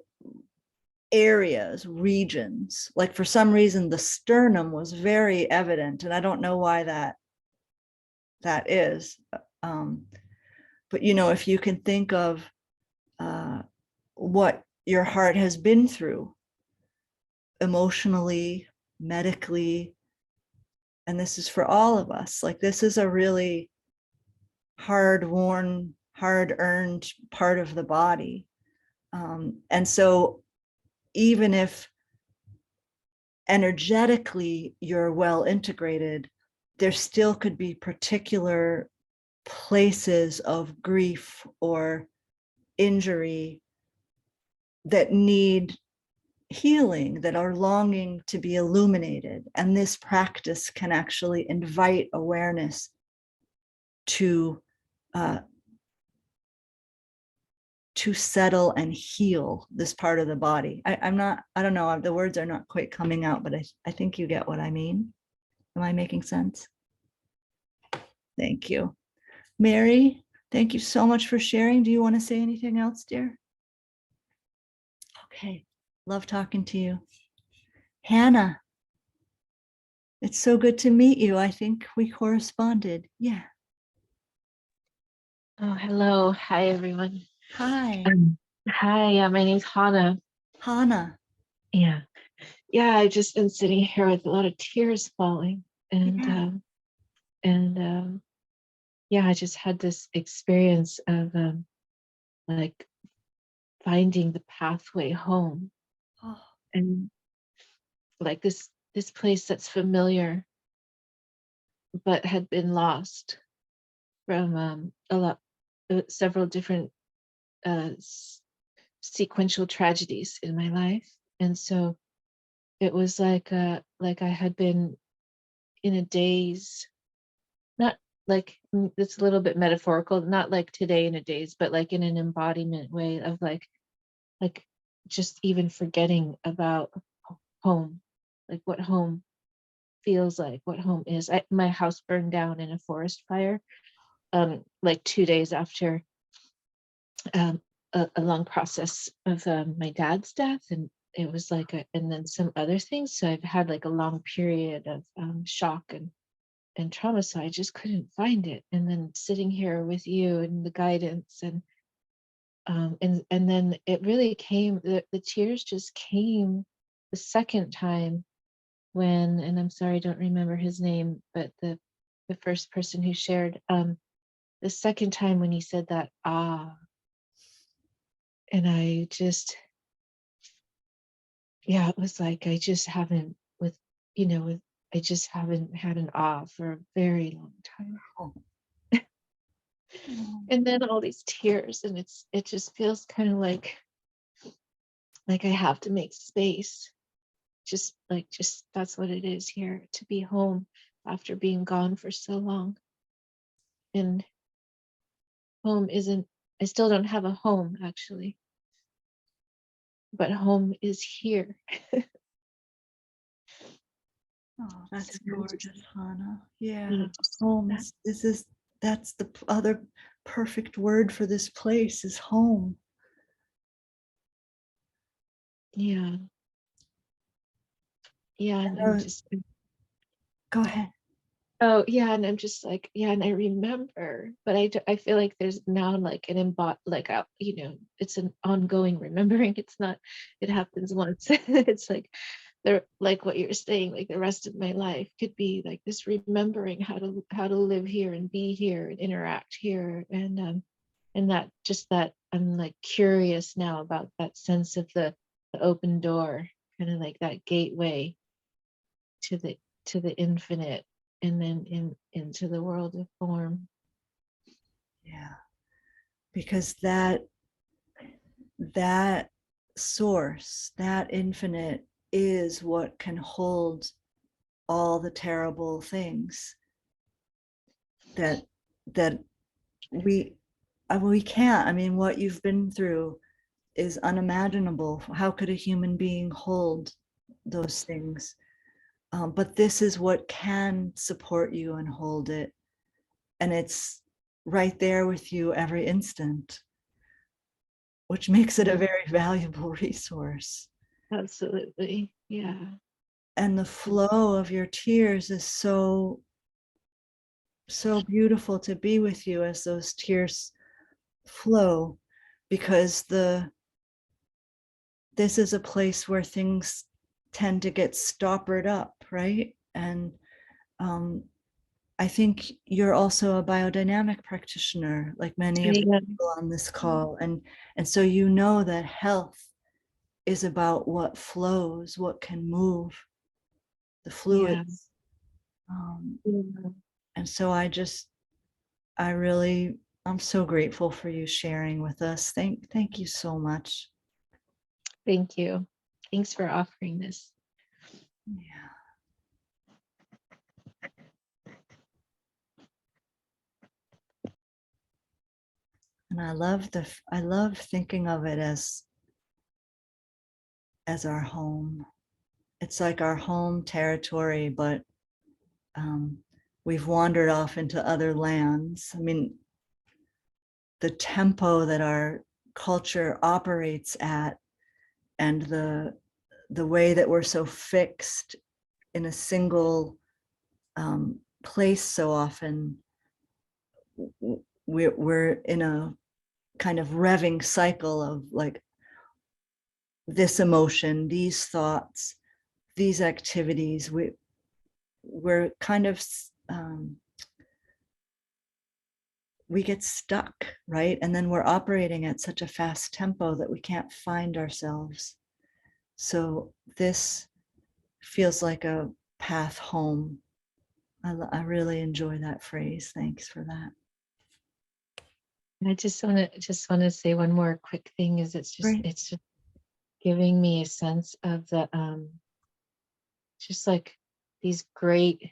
A: areas, regions. Like for some reason, the sternum was very evident, and I don't know why that is. But if you can think of what your heart has been through emotionally, medically, and this is for all of us, like this is a really hard-won, hard-earned part of the body. And so even if energetically you're well integrated, there still could be particular places of grief or injury that need healing, that are longing to be illuminated. And this practice can actually invite awareness to settle and heal this part of the body. I don't know, the words are not quite coming out, but I think you get what I mean. Am I making sense? Thank you. Mary, thank you so much for sharing. Do you want to say anything else, dear? Okay, love talking to you. Hannah, it's so good to meet you. I think we corresponded. Yeah.
E: Oh, hello. Hi, everyone.
A: Hi,
E: Hi, my name's Hannah.
A: Hannah.
E: Yeah. Yeah, I've just been sitting here with a lot of tears falling. And
A: Yeah.
E: Yeah, I just had this experience of like finding the pathway home,
A: Oh,
E: and like this place that's familiar but had been lost from several different sequential tragedies in my life. And so it was like I had been in a daze, not like it's a little bit metaphorical, not like today in a daze, but like in an embodiment way of like just even forgetting about home, like what home feels like, what home is. My house burned down in a forest fire, like 2 days after a long process of my dad's death, and it was like and then some other things. So I've had like a long period of shock and trauma. So I just couldn't find it. And then sitting here with you and the guidance and then it really came. The tears just came the second time when, and I'm sorry, I don't remember his name, but the first person who shared the second time when he said that and I just, yeah, it was like I just haven't I just haven't had an for a very long time.
A: oh.
E: And then all these tears, and it just feels kind of like I have to make space. Just that's what it is here, to be home after being gone for so long. And home isn't, I still don't have a home actually, but home is here.
A: Oh, that's
E: So
A: gorgeous, Hannah. Yeah,
E: just
A: home is that's the other perfect word for this place, is home.
E: yeah. Yeah, and I'm just,
A: Go ahead.
E: oh yeah, and I'm just like, yeah, and I remember, but I feel like there's now like an it's an ongoing remembering. It's not, it happens once. It's like they're like what you're saying, like the rest of my life could be like this remembering how to live here and be here and interact here. And that just that I'm like curious now about that sense of the open door, kind of like that gateway to the infinite, and then into the world of form.
A: Yeah, because that source, that infinite, is what can hold all the terrible things that we can't. I mean, what you've been through is unimaginable. How could a human being hold those things? But this is what can support you and hold it. And it's right there with you every instant, which makes it a very valuable resource.
E: Absolutely. Yeah.
A: And the flow of your tears is so beautiful to be with you as those tears flow, because this is a place where things tend to get stoppered up, right? And I think you're also a biodynamic practitioner, like many of the people on this call. And so you know that health is about what flows, what can move, the fluids.
E: Yeah.
A: And so I I'm so grateful for you sharing with us. Thank you so much.
E: Thank you. Thanks for offering this.
A: Yeah. And I love thinking of it as our home. It's like our home territory, but we've wandered off into other lands. I mean, the tempo that our culture operates at, and the way that we're so fixed in a single place so often, we're in a kind of revving cycle of like this emotion, these thoughts, these activities. We're kind of we get stuck, right? And then we're operating at such a fast tempo that we can't find ourselves. So this feels like a path home. I really enjoy that phrase. Thanks for that.
E: And I just want to say one more quick thing is it's
A: Great.
E: just giving me a sense of the just like these great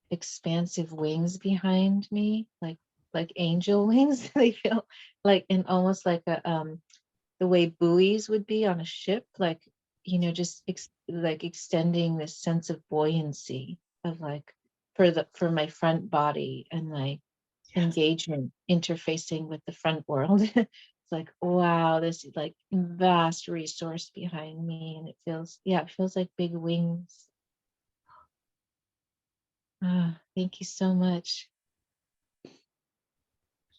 E: expansive wings behind me, like angel wings. They feel like, and almost like a the way buoys would be on a ship, like, you know, just like extending this sense of buoyancy of like for my front body and my engagement interfacing with the front world. It's like, wow, this is like vast resource behind me, and it feels like big wings. Thank you so much.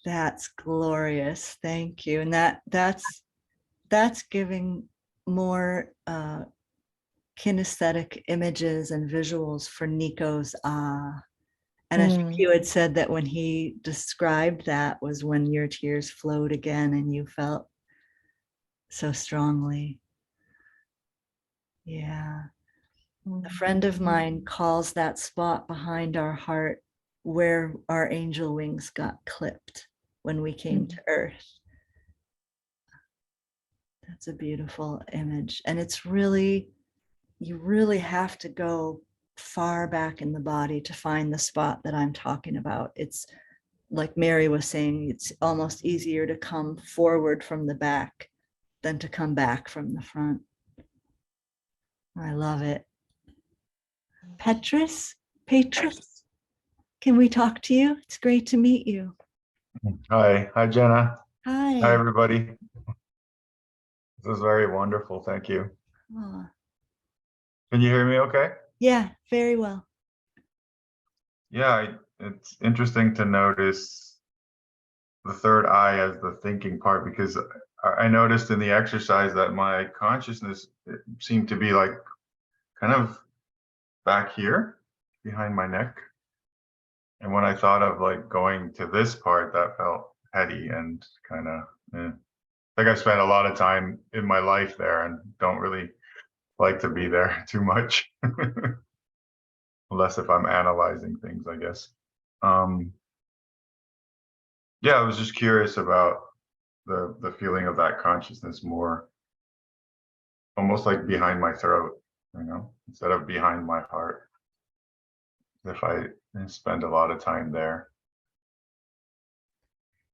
A: That's glorious. Thank you. And that's giving more kinesthetic images and visuals for Nico's and I think you had said that when he described that was when your tears flowed again and you felt so strongly. Yeah. A friend of mine calls that spot behind our heart where our angel wings got clipped when we came to Earth. That's a beautiful image. And it's really, you really have to go far back in the body to find the spot that I'm talking about. It's like Mary was saying, it's almost easier to come forward from the back than to come back from the front. I love it. Petrus, can we talk to you? It's great to meet you.
F: Hi, Jenna. Hi,
A: Hi.
F: everybody. This is very wonderful. Thank you.
A: Oh,
F: Can you hear me okay?
A: yeah, very well.
F: Yeah, it's interesting to notice the third eye as the thinking part, because I noticed in the exercise that my consciousness seemed to be like kind of back here behind my neck. And when I thought of like going to this part, that felt heady and kind of, I think I've spent a lot of time in my life there and don't really like to be there too much. Unless if I'm analyzing things, I guess. Yeah, I was just curious about the feeling of that consciousness more, almost like behind my throat, instead of behind my heart. If I spend a lot of time there.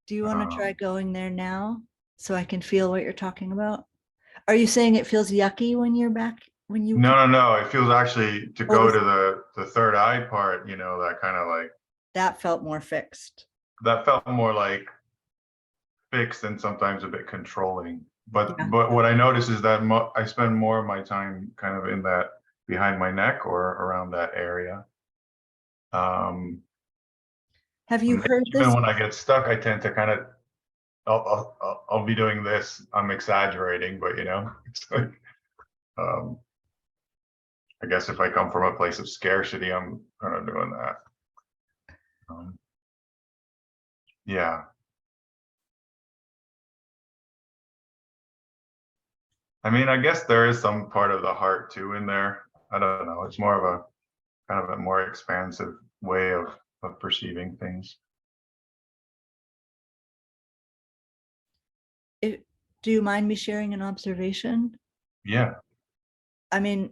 A: Do you want to try going there now so I can feel what you're talking about? Are you saying it feels yucky when you're back? When you
F: No. It feels actually to go to the third eye part, that kind of like.
A: That felt more fixed.
F: That felt more like fixed and sometimes a bit controlling. But
A: Yeah.
F: what I notice is that I spend more of my time kind of in that behind my neck or around that area.
A: Have you heard this?
F: Even when I get stuck, I tend to kind of, I'll be doing this. I'm exaggerating, but it's like, I guess if I come from a place of scarcity, I'm kind of doing that. Yeah. I mean, I guess there is some part of the heart too in there. I don't know. It's more of a kind of a more expansive way of perceiving things.
A: Do you mind me sharing an observation?
F: Yeah.
A: I mean,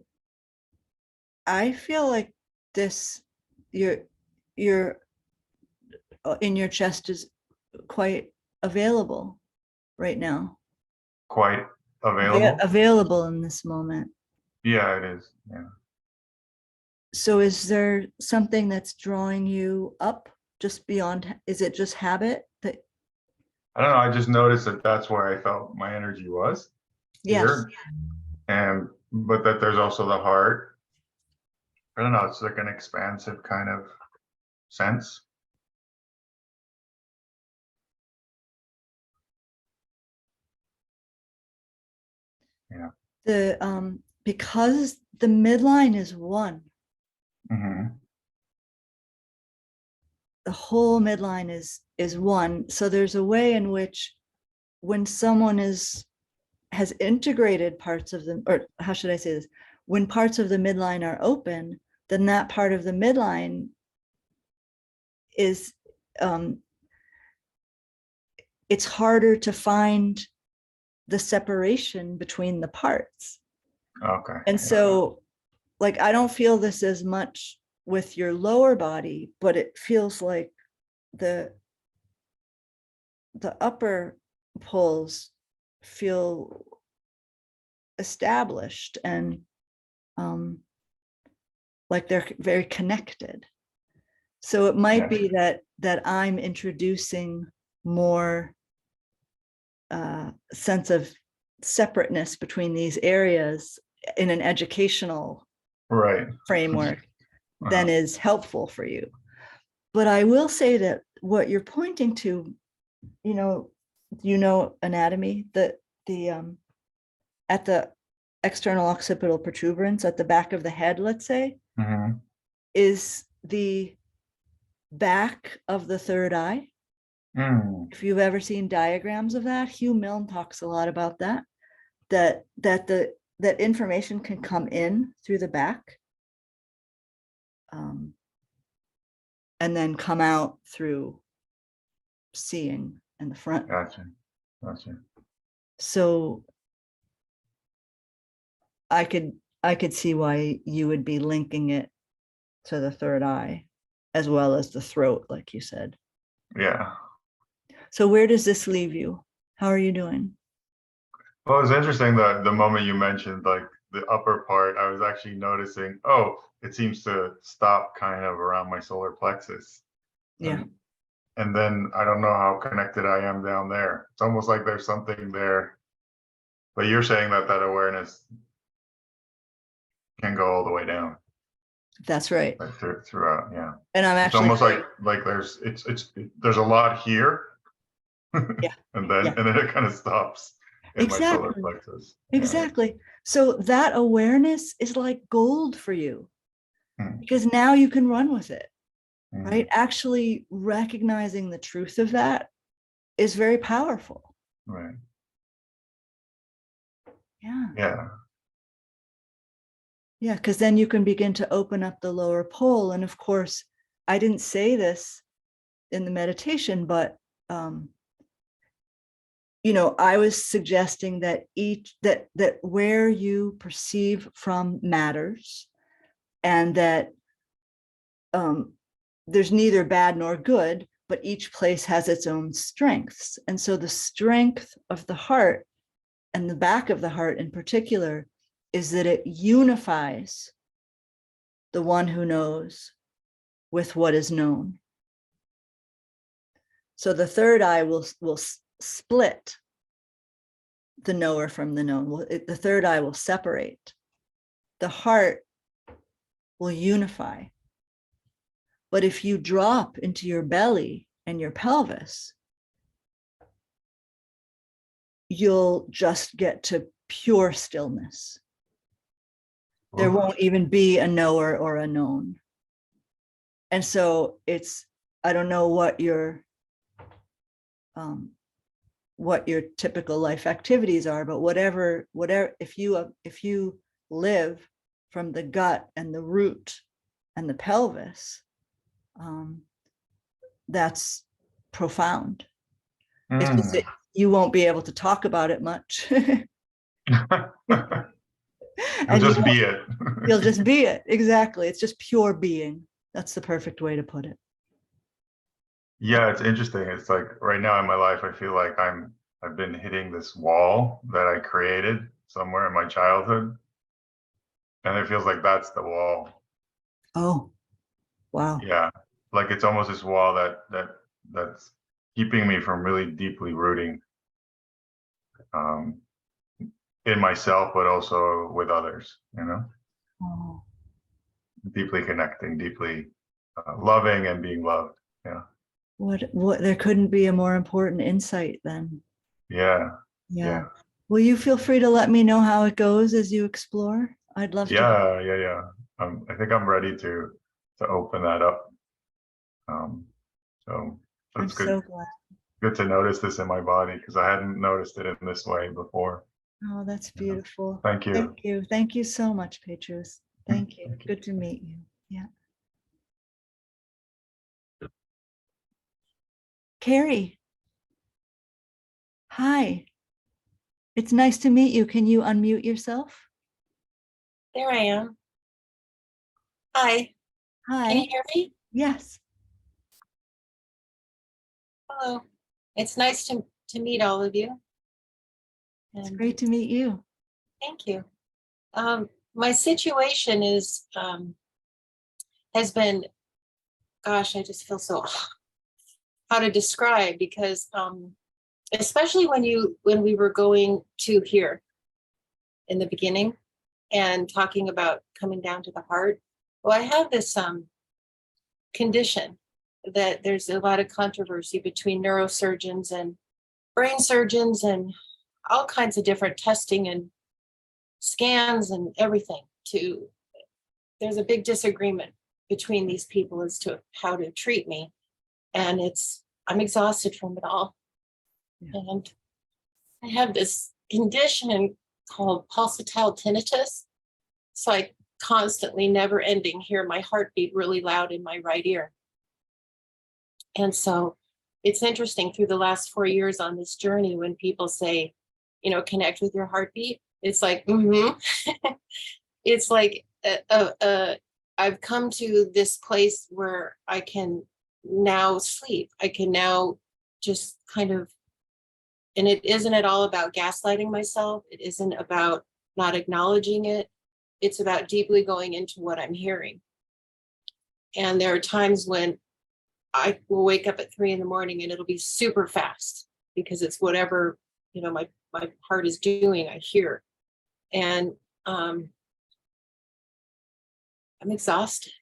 A: I feel like this, your in your chest is quite available right now.
F: Quite available.
A: Available in this moment.
F: Yeah, it is. Yeah.
A: So is there something that's drawing you up just beyond, is it just habit that?
F: I don't know. I just noticed that that's where I felt my energy was
A: Yes.
F: here. And, but that there's also the heart. I don't know. It's like an expansive kind of sense. Yeah.
A: The because the midline is one,
F: Hmm.
A: the whole midline is one. So there's a way in which when someone has integrated parts of them, or how should I say this? When parts of the midline are open, then that part of the midline is it's harder to find the separation between the parts.
F: Okay.
A: And so, like, I don't feel this as much with your lower body, but it feels like the upper poles feel established and like they're very connected. So it might be that I'm introducing more sense of separateness between these areas in an educational
F: Right.
A: framework than is helpful for you. But I will say that what you're pointing to, you know anatomy, that the at the external occipital protuberance at the back of the head, let's say,
F: Hmm.
A: is the back of the third eye.
F: Mm.
A: If you've ever seen diagrams of that, Hugh Milne talks a lot about that information can come in through the back and then come out through seeing in the front.
F: Gotcha.
A: So I could see why you would be linking it to the third eye as well as the throat, like you said.
F: Yeah.
A: So where does this leave you? How are you doing?
F: Well, it's interesting that the moment you mentioned like the upper part, I was actually noticing, oh, it seems to stop kind of around my solar plexus.
A: Yeah.
F: And then I don't know how connected I am down there. It's almost like there's something there. But you're saying that awareness can go all the way down.
A: That's right.
F: Like throughout, yeah.
A: And I'm
F: It's
A: actually
F: almost like there's a lot here.
A: Yeah.
F: and then it kind of stops in my solar
A: Exactly.
F: plexus. Yeah.
A: Exactly. So that awareness is like gold for you
F: Hmm.
A: because now you can run with it,
F: Hmm.
A: right? Actually recognizing the truth of that is very powerful.
F: Right.
A: Yeah.
F: Yeah.
A: Yeah, because then you can begin to open up the lower pole. And of course, I didn't say this in the meditation, but I was suggesting that that where you perceive from matters, and that there's neither bad nor good, but each place has its own strengths. And so the strength of the heart, and the back of the heart in particular, is that it unifies the one who knows with what is known. So the third eye will split the knower from the known. The third eye will separate. The heart will unify. But if you drop into your belly and your pelvis, you'll just get to pure stillness. There won't even be a knower or a known. And so I don't know what your typical life activities are, but whatever, if you live from the gut and the root and the pelvis, that's profound. It's you won't be able to talk about it much.
F: You'll
A: And you
F: just be it.
A: you'll just be it. Exactly. It's just pure being. That's the perfect way to put it.
F: Yeah, it's interesting. It's like right now in my life, I feel like I've been hitting this wall that I created somewhere in my childhood. And it feels like that's the wall.
A: Oh, wow.
F: Yeah. Like it's almost this wall that's keeping me from really deeply rooting um in myself, but also with others, you know,
A: Oh,
F: deeply connecting, deeply loving and being loved. Yeah.
A: what, there couldn't be a more important insight then.
F: Yeah.
A: Yeah.
F: Yeah.
A: Will you feel free to let me know how it goes as you explore? I'd love to.
F: Yeah. Yeah. Yeah. I think I'm ready to open that up. So
A: I'm
F: that's good.
A: so glad.
F: Good to notice this in my body because I hadn't noticed it in this way before.
A: Oh, that's beautiful.
F: Thank you.
A: Thank you. Thank you so much, Petrus. Thank you.
F: Thank you.
A: Good to meet you. Yeah. Carrie. Hi. It's nice to meet you. Can you unmute yourself?
G: There I am. Hi,
A: Hi.
G: can you hear me?
A: Yes.
G: Hello. It's nice to meet all of you.
A: It's
G: And
A: great to meet you.
G: thank you. My situation is has been, gosh, I just feel so how to describe because especially when we were going to here in the beginning and talking about coming down to the heart. Well, I have this condition that there's a lot of controversy between neurosurgeons and brain surgeons and all kinds of different testing and scans and everything. There's a big disagreement between these people as to how to treat me, and I'm exhausted from it all.
A: Yeah.
G: And I have this condition called pulsatile tinnitus, so I constantly, never ending, hear my heartbeat really loud in my right ear. And so it's interesting through the last 4 years on this journey when people say, connect with your heartbeat. It's like, it's like I've come to this place where I can now sleep. I can now just kind of, and it isn't at all about gaslighting myself. It isn't about not acknowledging it. It's about deeply going into what I'm hearing. And there are times when I will wake up at 3 a.m. and it'll be super fast because it's whatever, my heart is doing, I hear. And I'm exhausted.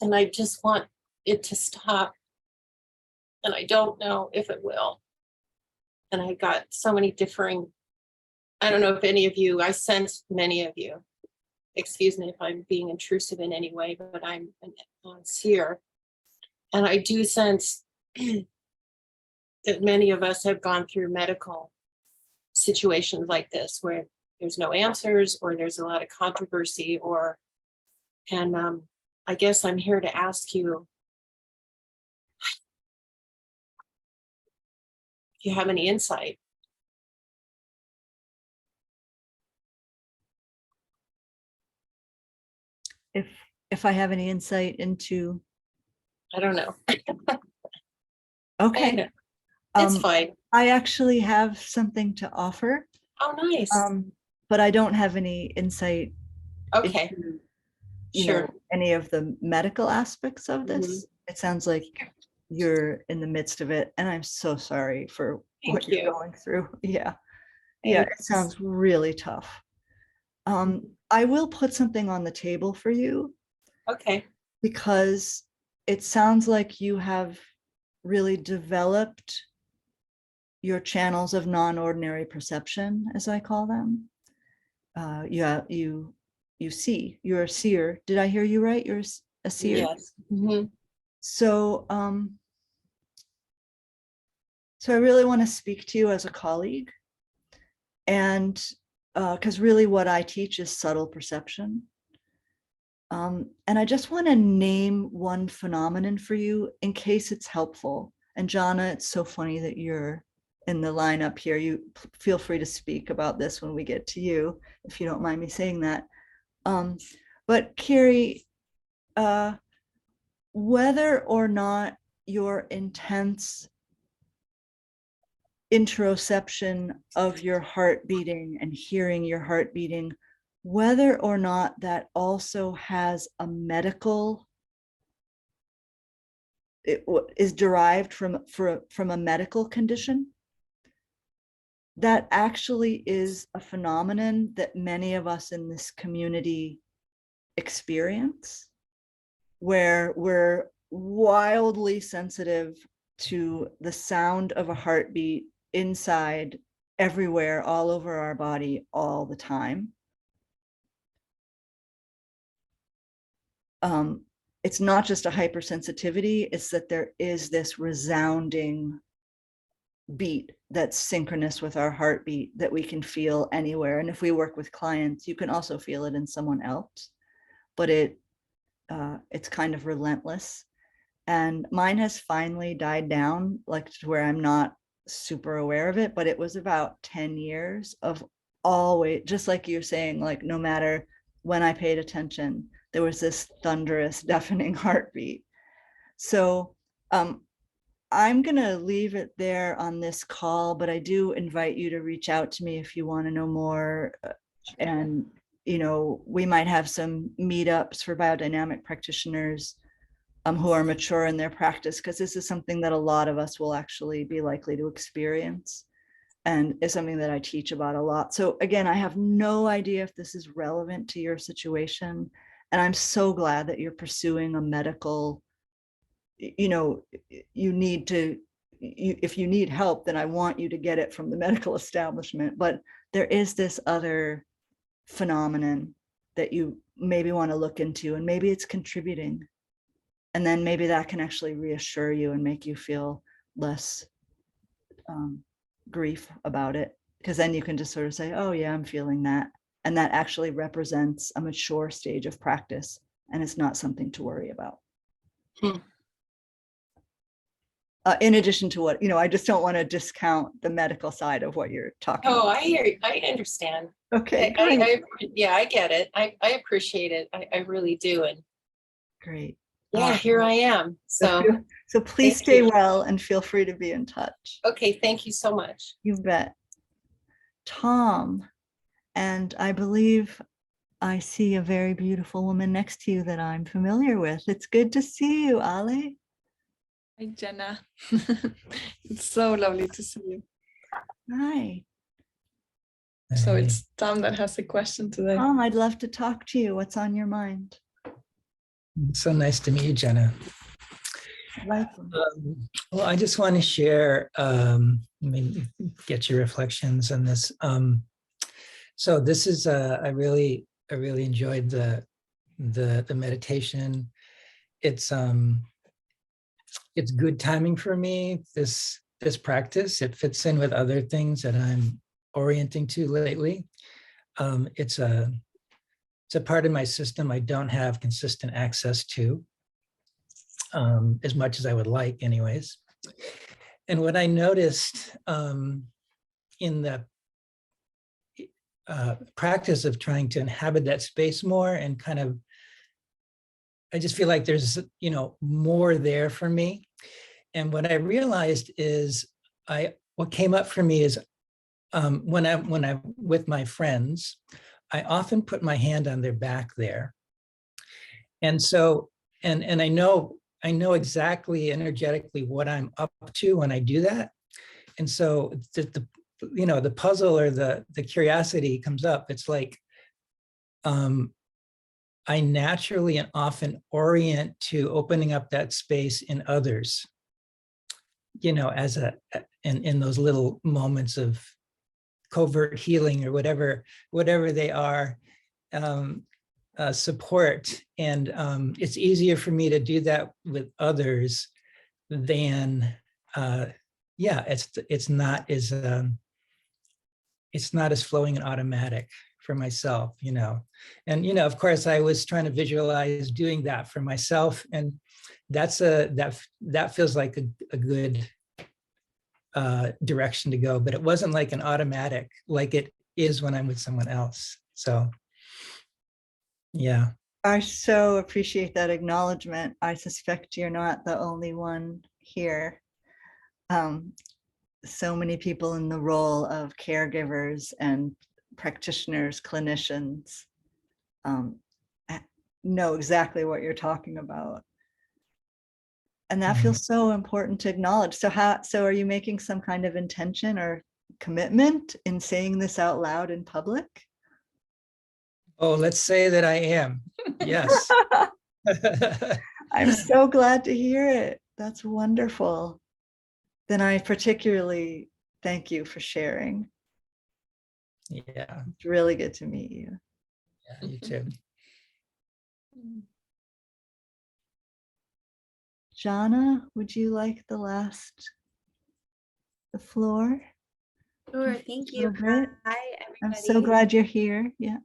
G: And I just want it to stop. And I don't know if it will. And I got so many differing, I don't know if any of you, I sense many of you. Excuse me if I'm being intrusive in any way, but I'm here. And I do sense that many of us have gone through medical situations like this where there's no answers or there's a lot of controversy and I guess I'm here to ask you if you have any insight.
A: If I have any insight into.
G: I don't know.
A: Okay.
G: It's fine.
A: I actually have something to offer.
G: Oh, nice.
A: But I don't have any insight.
G: Okay.
A: Into,
G: Sure.
A: any of the medical aspects of this. It sounds like you're in the midst of it, and I'm so sorry for what you're going through. Yeah. Yeah, it sounds really tough. I will put something on the table for you.
G: Okay.
A: Because it sounds like you have really developed your channels of non-ordinary perception, as I call them. You see, you're a seer. Did I hear you right? You're a seer.
G: Yes. Mm-hmm.
A: So, so I really want to speak to you as a colleague, and because really what I teach is subtle perception. And I just want to name one phenomenon for you in case it's helpful. And Jana, it's so funny that you're in the lineup here. You feel free to speak about this when we get to you, if you don't mind me saying that. But Carrie, whether or not your intense interoception of your heart beating and hearing your heart beating, whether or not that also has a medical, it is derived from a medical condition, that actually is a phenomenon that many of us in this community experience, where we're wildly sensitive to the sound of a heartbeat inside, everywhere, all over our body, all the time. It's not just a hypersensitivity, it's that there is this resounding beat that's synchronous with our heartbeat that we can feel anywhere. And if we work with clients, you can also feel it in someone else, but it's kind of relentless. And mine has finally died down, like to where I'm not super aware of it, but it was about 10 years of always, just like you're saying, like no matter when I paid attention, there was this thunderous, deafening heartbeat. So I'm going to leave it there on this call, but I do invite you to reach out to me if you want to know more. And, you know, we might have some meetups for biodynamic practitioners who are mature in their practice, because this is something that a lot of us will actually be likely to experience, and is something that I teach about a lot. So again, I have no idea if this is relevant to your situation. And I'm so glad that you're pursuing a medical, you know, you need to, if you need help, then I want you to get it from the medical establishment. But there is this other phenomenon that you maybe want to look into, and maybe it's contributing. And then maybe that can actually reassure you and make you feel less grief about it, because then you can just sort of say, oh yeah, I'm feeling that. And that actually represents a mature stage of practice, and it's not something to worry about. In addition to what, you know, I just don't want to discount the medical side of what you're talking about.
G: Oh, I hear you. I understand.
A: Okay,
G: Yeah, I get it. I appreciate it. I really do. And
A: great.
G: yeah, here I am. So
A: Please
G: thank
A: stay
G: you.
A: well and feel free to be in touch.
G: Okay, thank you so much.
A: You bet. Tom, and I believe I see a very beautiful woman next to you that I'm familiar with. It's good to see you, Ale.
H: Hi, Jenna. It's so lovely to see you.
A: Hi.
H: So it's Tom that has a question today.
A: Tom, I'd love to talk to you. What's on your mind?
I: So nice to meet you, Jenna.
A: Welcome.
I: Well, I just want to share, maybe get your reflections on this. So this is, I really enjoyed the meditation. It's good timing for me. This practice, it fits in with other things that I'm orienting to lately. It's a part of my system I don't have consistent access to, as much as I would like anyways. And what I noticed in the practice of trying to inhabit that space more, and kind of, I just feel like there's, you know, more there for me. And what I realized is, what came up for me is when I'm with my friends, I often put my hand on their back there. And so, and I know exactly energetically what I'm up to when I do that. And so the you know, the puzzle or the curiosity comes up. It's like, I naturally and often orient to opening up that space in others, you know, as in those little moments of covert healing or whatever they are, support. And it's easier for me to do that with others than, it's not as flowing and automatic for myself, and, of course, I was trying to visualize doing that for myself. And that feels like a good direction to go, but it wasn't like an automatic, like it is when I'm with someone else. So, yeah.
A: I so appreciate that acknowledgement. I suspect you're not the only one here. So many people in the role of caregivers and practitioners, clinicians, know exactly what you're talking about. And that feels so important to acknowledge. So are you making some kind of intention or commitment in saying this out loud in public?
I: Oh, let's say that I am. Yes.
A: I'm so glad to hear it. That's wonderful. Then I particularly thank you for sharing.
I: Yeah.
A: It's really good to meet you.
I: Yeah, you too.
A: Jana, would you like the floor?
J: Sure, thank
A: A
J: you.
A: little bit.
J: Hi,
A: I'm
J: everybody.
A: so glad you're here. Yeah.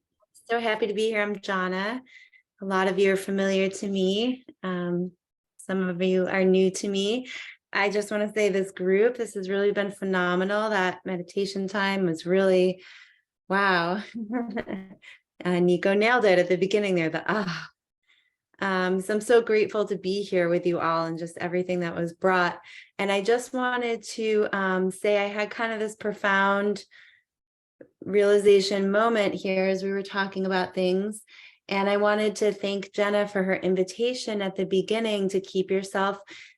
J: So happy to be here. I'm Jana. A lot of you are familiar to me. Some of you are new to me. I just want to say this has really been phenomenal. That meditation time was really, wow. Nico nailed it at the beginning there, so I'm so grateful to be here with you all and just everything that was brought. And I just wanted to say I had kind of this profound realization moment here as we were talking about things. And I wanted to thank Jenna for her invitation at the beginning to keep yourself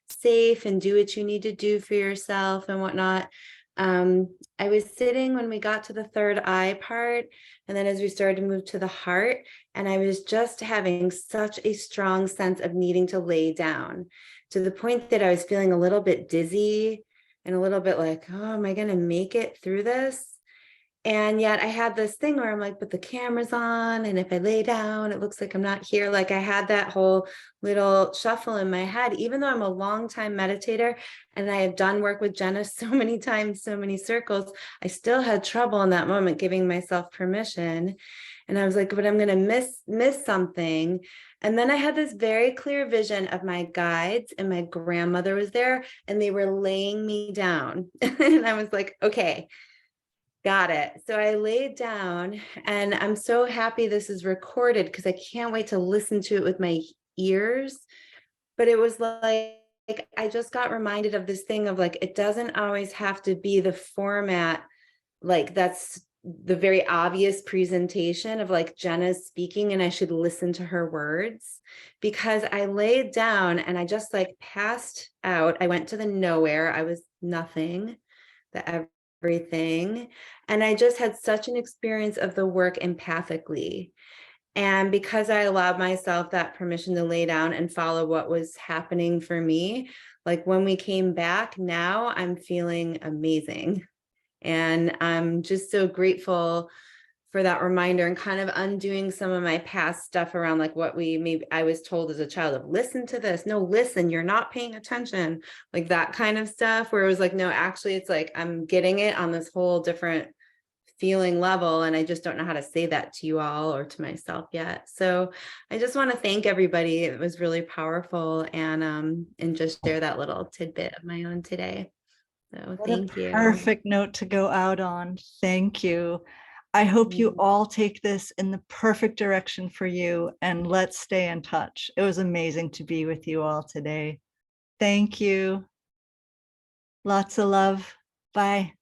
J: safe and do what you need to do for yourself and whatnot. I was sitting when we got to the third eye part, and then as we started to move to the heart, and I was just having such a strong sense of needing to lay down, to the point that I was feeling a little bit dizzy and a little bit like, oh, am I going to make it through this? And yet I had this thing where I'm like, but the camera's on, and if I lay down, it looks like I'm not here. Like I had that whole little shuffle in my head, even though I'm a long-time meditator and I have done work with Jenna so many times, so many circles, I still had trouble in that moment giving myself permission. And I was like, but I'm going to miss something. And then I had this very clear vision of my guides, and my grandmother was there, and they were laying me down. And I was like, okay, got it. So I laid down, and I'm so happy this is recorded because I can't wait to listen to it with my ears. But it was like I just got reminded of this thing of like, it doesn't always have to be the format, like that's the very obvious presentation of like Jenna's speaking and I should listen to her words, because I laid down and I just like passed out. I went to the nowhere. I was nothing, the everything. And I just had such an experience of the work empathically. And because I allowed myself that permission to lay down and follow what was happening for me, like when we came back, now I'm feeling amazing. And I'm just so grateful for that reminder and kind of undoing some of my past stuff around like what I was told as a child of listen to this. No, listen, you're not paying attention. Like that kind of stuff where it was like, no, actually it's like, I'm getting it on this whole different feeling level. And I just don't know how to say that to you all or to myself yet. So I just want to thank everybody. It was really powerful, and just share that little tidbit of my own today. So thank you.
A: Perfect note to go out on. Thank you. I hope you all take this in the perfect direction for you, and let's stay in touch. It was amazing to be with you all today. Thank you. Lots of love. Bye.